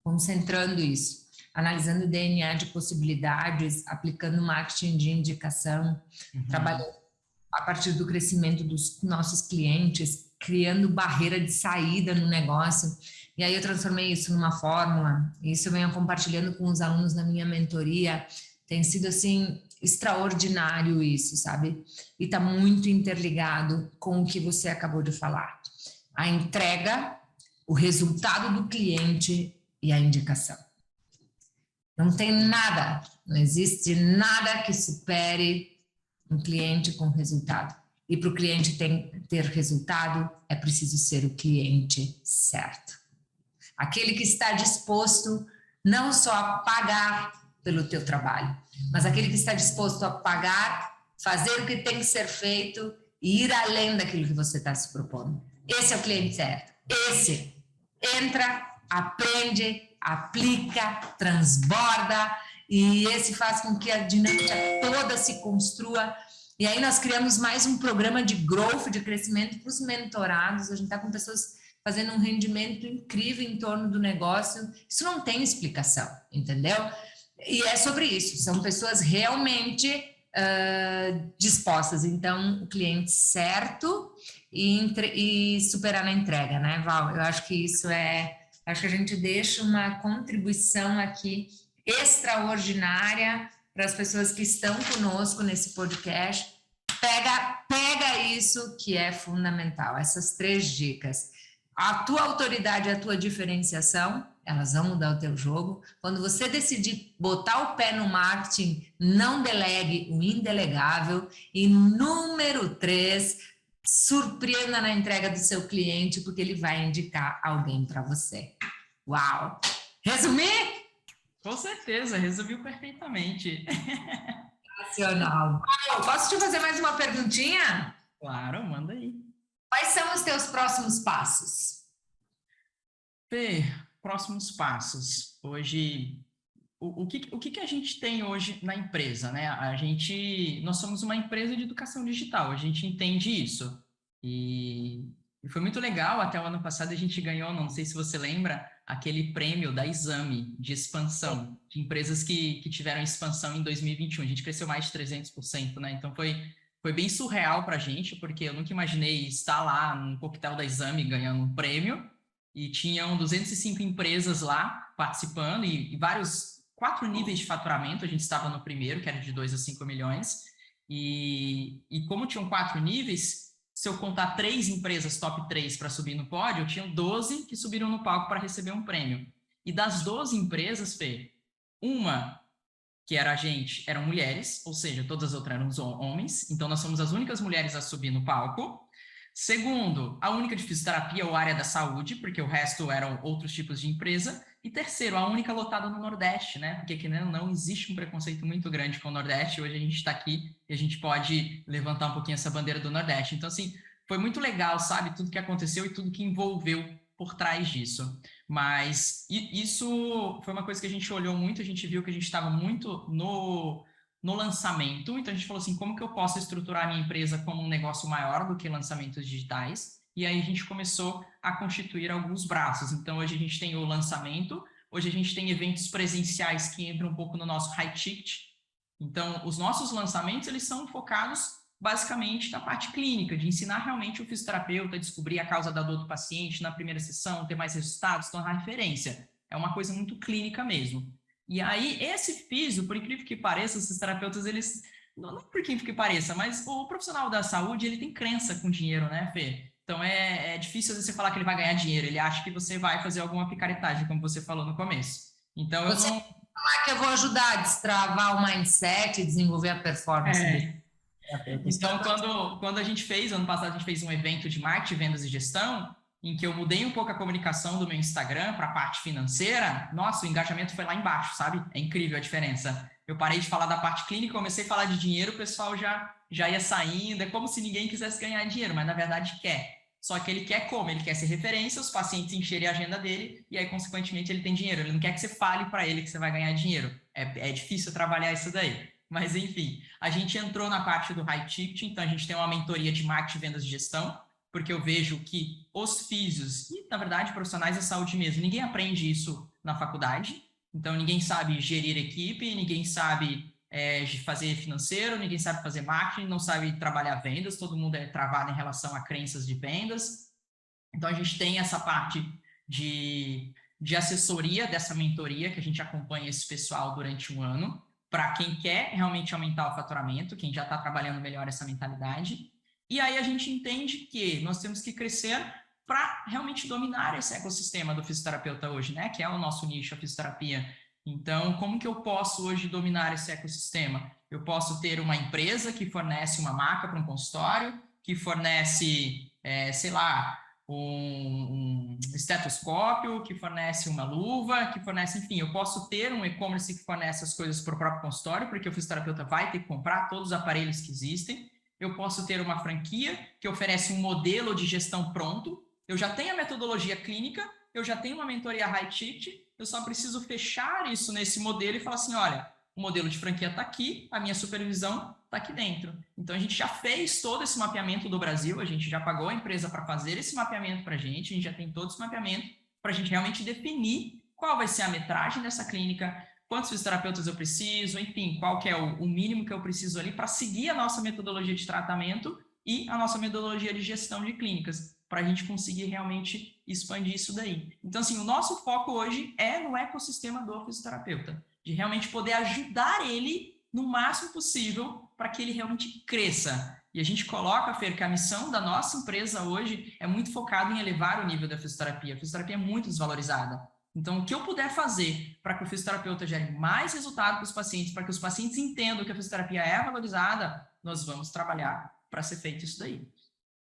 concentrando isso, analisando o DNA de possibilidades, aplicando marketing de indicação, trabalhando a partir do crescimento dos nossos clientes, criando barreira de saída no negócio. E aí eu transformei isso numa fórmula, e isso eu venho compartilhando com os alunos na minha mentoria. Tem sido, assim, extraordinário isso, sabe? E está muito interligado com o que você acabou de falar. A entrega, o resultado do cliente e a indicação. Não tem nada, não existe nada que supere um cliente com resultado. E para o cliente ter resultado, é preciso ser o cliente certo. Aquele que está disposto não só a pagar pelo teu trabalho, mas aquele que está disposto a pagar, fazer o que tem que ser feito e ir além daquilo que você está se propondo. Esse é o cliente certo. Esse entra, aprende, aplica, transborda, e esse faz com que a dinâmica toda se construa. E aí nós criamos mais um programa de growth, de crescimento para os mentorados. A gente está com pessoas fazendo um rendimento incrível em torno do negócio. Isso não tem explicação, entendeu? E é sobre isso, são pessoas realmente dispostas. Então, o cliente certo e superar na entrega, né, Val? Eu acho que isso acho que a gente deixa uma contribuição aqui extraordinária para as pessoas que estão conosco nesse podcast. Pega isso que é fundamental, essas 3 dicas. A tua autoridade e a tua diferenciação, elas vão mudar o teu jogo. Quando você decidir botar o pé no marketing, não delegue o indelegável. E número 3, surpreenda na entrega do seu cliente, porque ele vai indicar alguém para você. Uau! Resumi? Com certeza, resumiu perfeitamente. Nacional. Posso te fazer mais uma perguntinha? Claro, manda aí. Quais são os teus próximos passos? Fê, próximos passos. Hoje, o que a gente tem hoje na empresa, né? Nós somos uma empresa de educação digital, a gente entende isso. E foi muito legal, até o ano passado a gente ganhou, não sei se você lembra, aquele prêmio da Exame de expansão, de empresas que tiveram expansão em 2021. A gente cresceu mais de 300%, né? Então foi bem surreal para a gente, porque eu nunca imaginei estar lá no coquetel da Exame ganhando um prêmio, e tinham 205 empresas lá participando, e 4 níveis de faturamento. A gente estava no primeiro, que era de 2 a 5 milhões, e como tinham 4 níveis, se eu contar 3 empresas top 3 para subir no pódio, tinham 12 que subiram no palco para receber um prêmio. E das 12 empresas, Fê, uma que era a gente, eram mulheres, ou seja, todas as outras eram homens, então nós somos as únicas mulheres a subir no palco. Segundo, a única de fisioterapia ou área da saúde, porque o resto eram outros tipos de empresa. E terceiro, a única lotada no Nordeste, né? Porque aqui não existe um preconceito muito grande com o Nordeste. Hoje a gente está aqui e a gente pode levantar um pouquinho essa bandeira do Nordeste. Então, assim, foi muito legal, sabe? Tudo que aconteceu e tudo que envolveu por trás disso. Mas isso foi uma coisa que a gente olhou muito, a gente viu que a gente estava muito no lançamento. Então a gente falou assim, como que eu posso estruturar a minha empresa como um negócio maior do que lançamentos digitais? E aí a gente começou a constituir alguns braços. Então hoje a gente tem o lançamento, hoje a gente tem eventos presenciais que entram um pouco no nosso high ticket. Então os nossos lançamentos, eles são focados basicamente na parte clínica, de ensinar realmente o fisioterapeuta a descobrir a causa da dor do paciente na primeira sessão, ter mais resultados, tornar referência. É uma coisa muito clínica mesmo. E aí, esse físio, por incrível que pareça, os terapeutas, eles... Não por incrível que pareça, mas o profissional da saúde, ele tem crença com dinheiro, né, Fê? Então, é difícil às vezes, você falar que ele vai ganhar dinheiro. Ele acha que você vai fazer alguma picaretagem, como você falou no começo. Então, eu não... falar que eu vou ajudar a destravar o mindset e desenvolver a performance dele. Então, quando a gente fez, ano passado, a gente fez um evento de marketing, vendas e gestão. em que eu mudei um pouco a comunicação do meu Instagram para a parte financeira, nossa, o engajamento foi lá embaixo, sabe? É incrível a diferença. Eu parei de falar da parte clínica, comecei a falar de dinheiro, o pessoal já ia saindo, é como se ninguém quisesse ganhar dinheiro, mas na verdade quer. Só que ele quer como? Ele quer ser referência, os pacientes encherem a agenda dele e aí, consequentemente, ele tem dinheiro. Ele não quer que você fale para ele que você vai ganhar dinheiro. É difícil trabalhar isso daí. Mas, enfim, a gente entrou na parte do high ticket, então a gente tem uma mentoria de marketing, vendas e gestão, porque eu vejo que os físios e, na verdade, profissionais da saúde mesmo, ninguém aprende isso na faculdade. Então, ninguém sabe gerir equipe, ninguém sabe fazer financeiro, ninguém sabe fazer marketing, não sabe trabalhar vendas, todo mundo é travado em relação a crenças de vendas. Então, a gente tem essa parte de assessoria dessa mentoria, que a gente acompanha esse pessoal durante um ano, para quem quer realmente aumentar o faturamento, quem já está trabalhando melhor essa mentalidade. E aí a gente entende que nós temos que crescer para realmente dominar esse ecossistema do fisioterapeuta hoje, né? Que é o nosso nicho, a fisioterapia. Então, como que eu posso hoje dominar esse ecossistema? Eu posso ter uma empresa que fornece uma maca para um consultório, que fornece, sei lá, um estetoscópio, que fornece uma luva, que fornece, enfim, eu posso ter um e-commerce que fornece as coisas para o próprio consultório, porque o fisioterapeuta vai ter que comprar todos os aparelhos que existem. Eu posso ter uma franquia que oferece um modelo de gestão pronto. Eu já tenho a metodologia clínica, eu já tenho uma mentoria high ticket, eu só preciso fechar isso nesse modelo e falar assim, olha, o modelo de franquia está aqui, a minha supervisão está aqui dentro. Então, a gente já fez todo esse mapeamento do Brasil, a gente já pagou a empresa para fazer esse mapeamento para a gente já tem todo esse mapeamento para a gente realmente definir qual vai ser a metragem dessa clínica, quantos fisioterapeutas eu preciso, enfim, qual que é o mínimo que eu preciso ali para seguir a nossa metodologia de tratamento e a nossa metodologia de gestão de clínicas, para a gente conseguir realmente expandir isso daí. Então, assim, o nosso foco hoje é no ecossistema do fisioterapeuta, de realmente poder ajudar ele no máximo possível para que ele realmente cresça. E a gente coloca, Fer, que a missão da nossa empresa hoje é muito focada em elevar o nível da fisioterapia. A fisioterapia é muito desvalorizada. Então, o que eu puder fazer para que o fisioterapeuta gere mais resultado para os pacientes, para que os pacientes entendam que a fisioterapia é valorizada, nós vamos trabalhar para ser feito isso daí.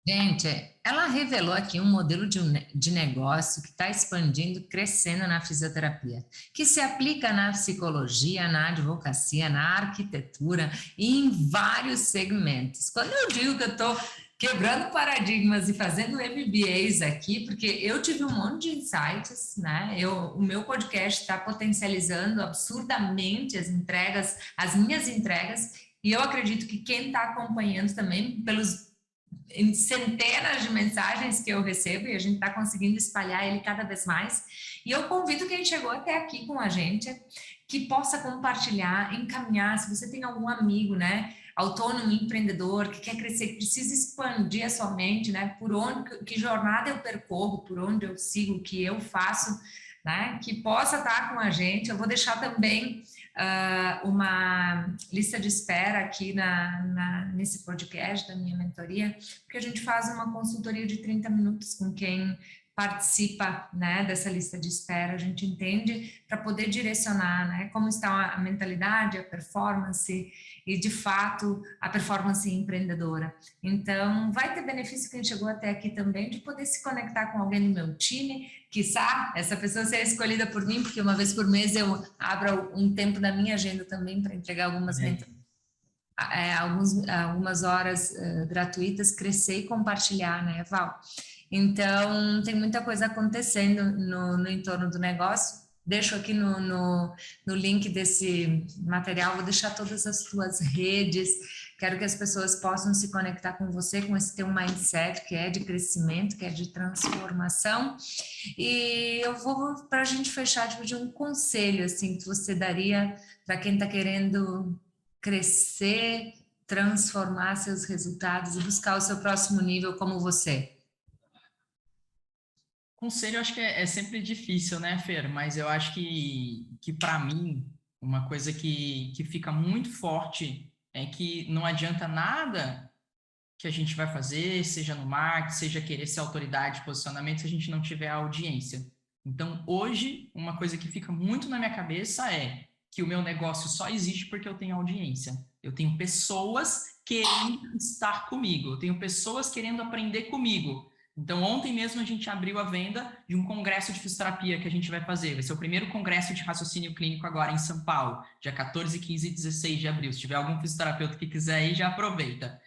Gente, ela revelou aqui um modelo de negócio que está expandindo, crescendo na fisioterapia, que se aplica na psicologia, na advocacia, na arquitetura e em vários segmentos. Quando eu digo que eu estou quebrando paradigmas e fazendo MBAs aqui, porque eu tive um monte de insights, né? O meu podcast está potencializando absurdamente as entregas, as minhas entregas, e eu acredito que quem está acompanhando também, pelos em centenas de mensagens que eu recebo, e a gente está conseguindo espalhar ele cada vez mais. E eu convido quem chegou até aqui com a gente que possa compartilhar, encaminhar, se você tem algum amigo, né, autônomo, empreendedor, que quer crescer, que precisa expandir a sua mente, né, por onde, que jornada eu percorro, por onde eu sigo, o que eu faço, né, que possa estar com a gente. Eu vou deixar também uma lista de espera aqui nesse podcast da minha mentoria, porque a gente faz uma consultoria de 30 minutos com quem participa, né, dessa lista de espera, a gente entende para poder direcionar, né, como está a mentalidade, a performance e, de fato, a performance empreendedora. Então, vai ter benefício quem chegou até aqui também de poder se conectar com alguém do meu time, quiçá essa pessoa ser escolhida por mim, porque uma vez por mês eu abro um tempo da minha agenda também para entregar algumas horas gratuitas, crescer e compartilhar, né, Val? Então, tem muita coisa acontecendo no entorno do negócio. Deixo aqui no link desse material, vou deixar todas as tuas redes. Quero que as pessoas possam se conectar com você, com esse teu mindset, que é de crescimento, que é de transformação. E eu vou, para a gente fechar, dividir um conselho, assim, que você daria para quem está querendo crescer, transformar seus resultados e buscar o seu próximo nível como você. Conselho, eu acho que é sempre difícil, né, Fer? Mas eu acho que para mim, uma coisa que fica muito forte é que não adianta nada que a gente vai fazer, seja no marketing, seja querer ser autoridade, posicionamento, se a gente não tiver audiência. Então, hoje, uma coisa que fica muito na minha cabeça é que o meu negócio só existe porque eu tenho audiência. Eu tenho pessoas querendo estar comigo, eu tenho pessoas querendo aprender comigo. Então, ontem mesmo a gente abriu a venda de um congresso de fisioterapia que a gente vai fazer. Vai ser o primeiro congresso de raciocínio clínico agora em São Paulo, dia 14, 15 e 16 de abril. Se tiver algum fisioterapeuta que quiser aí, já aproveita.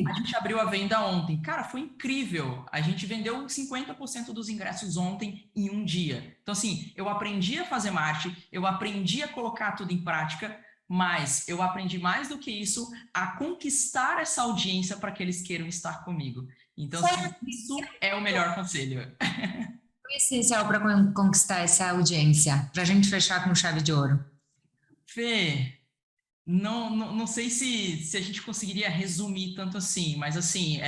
A gente abriu a venda ontem. Cara, foi incrível. A gente vendeu 50% dos ingressos ontem em um dia. Então, assim, eu aprendi a fazer marketing, eu aprendi a colocar tudo em prática, mas eu aprendi mais do que isso, a conquistar essa audiência para que eles queiram estar comigo. Então, assim, isso é o melhor conselho. O essencial para conquistar essa audiência, para a gente fechar com chave de ouro. Fê, não sei se a gente conseguiria resumir tanto assim, mas assim,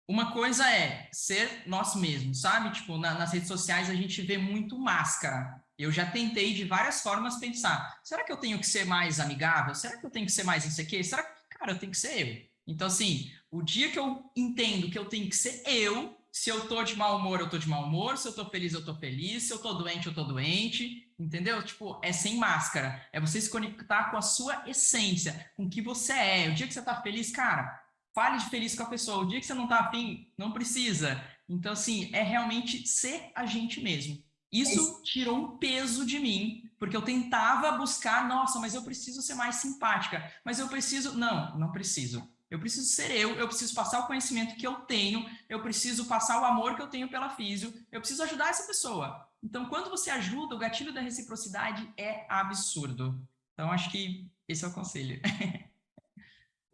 uma coisa é ser nós mesmos, sabe? Tipo, nas redes sociais a gente vê muito máscara. Eu já tentei de várias formas pensar, será que eu tenho que ser mais amigável? Será que eu tenho que ser mais isso aqui? Será que, cara, eu tenho que ser eu? Então, assim, o dia que eu entendo que eu tenho que ser eu, se eu tô de mau humor, eu tô de mau humor, se eu tô feliz, eu tô feliz, se eu tô doente, eu tô doente, entendeu? Tipo, é sem máscara, é você se conectar com a sua essência, com o que você é. O dia que você tá feliz, cara, fale de feliz com a pessoa. O dia que você não tá afim, não precisa. Então, assim, é realmente ser a gente mesmo. Isso tirou um peso de mim, porque eu tentava buscar, nossa, mas eu preciso ser mais simpática, mas eu preciso... Não preciso. Eu preciso ser eu preciso passar o conhecimento que eu tenho, eu preciso passar o amor que eu tenho pela físio, eu preciso ajudar essa pessoa. Então, quando você ajuda, o gatilho da reciprocidade é absurdo. Então, acho que esse é o conselho.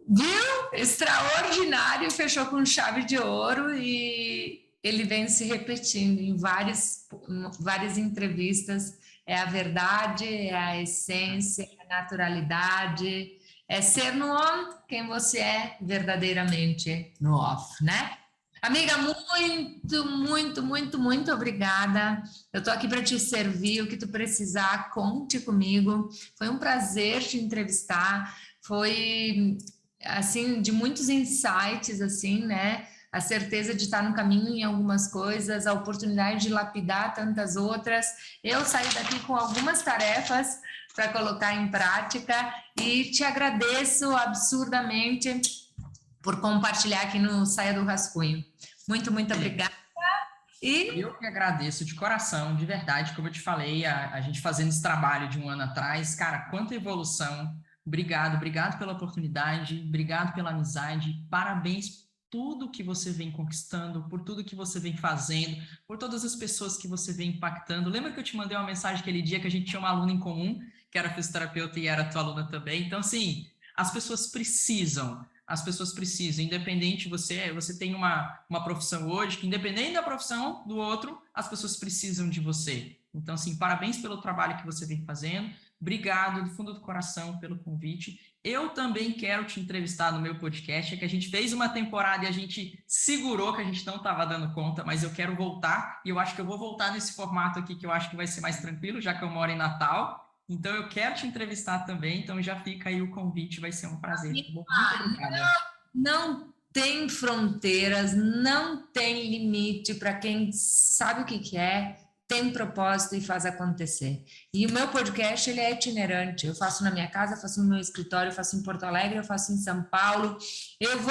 Viu? Extraordinário, fechou com chave de ouro e ele vem se repetindo em várias entrevistas. É a verdade, é a essência, é a naturalidade, é ser no on quem você é verdadeiramente no off, né? Amiga, muito obrigada. Eu tô aqui para te servir, o que tu precisar, conte comigo. Foi um prazer te entrevistar. Foi assim, de muitos insights, assim, né? A certeza de estar no caminho em algumas coisas, a oportunidade de lapidar tantas outras. Eu saí daqui com algumas tarefas para colocar em prática e te agradeço absurdamente por compartilhar aqui no Saia do Rascunho. Muito obrigada. E eu que agradeço de coração, de verdade, como eu te falei, a gente fazendo esse trabalho de um ano atrás, cara, quanta evolução. Obrigado pela oportunidade, obrigado pela amizade, parabéns por tudo que você vem conquistando, por tudo que você vem fazendo, por todas as pessoas que você vem impactando. Lembra que eu te mandei uma mensagem aquele dia que a gente tinha uma aluna em comum, que era fisioterapeuta e era tua aluna também? Então, assim, as pessoas precisam, independente, você tem uma profissão hoje, que independente da profissão do outro, as pessoas precisam de você. Então, assim, parabéns pelo trabalho que você vem fazendo, obrigado do fundo do coração pelo convite. Eu também quero te entrevistar no meu podcast, é que a gente fez uma temporada e a gente segurou, que a gente não estava dando conta, mas eu quero voltar, e eu acho que eu vou voltar nesse formato aqui, que eu acho que vai ser mais tranquilo, já que eu moro em Natal. Então, eu quero te entrevistar também, então já fica aí o convite, vai ser um prazer. Muito obrigada. Não tem fronteiras, não tem limite para quem sabe o que é, tem propósito e faz acontecer. E o meu podcast, ele é itinerante. Eu faço na minha casa, faço no meu escritório, faço em Porto Alegre, eu faço em São Paulo.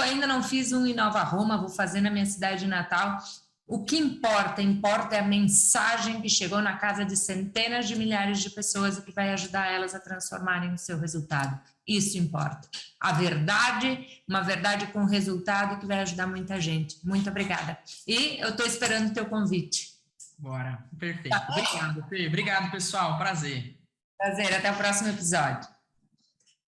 Ainda não fiz um em Nova Roma, vou fazer na minha cidade natal. O que importa é a mensagem que chegou na casa de centenas de milhares de pessoas e que vai ajudar elas a transformarem o seu resultado. Isso importa. A verdade, uma verdade com resultado que vai ajudar muita gente. Muito obrigada. E eu estou esperando o teu convite. Bora, perfeito. Obrigado, Fê. Obrigado, pessoal. Prazer. Prazer, até o próximo episódio.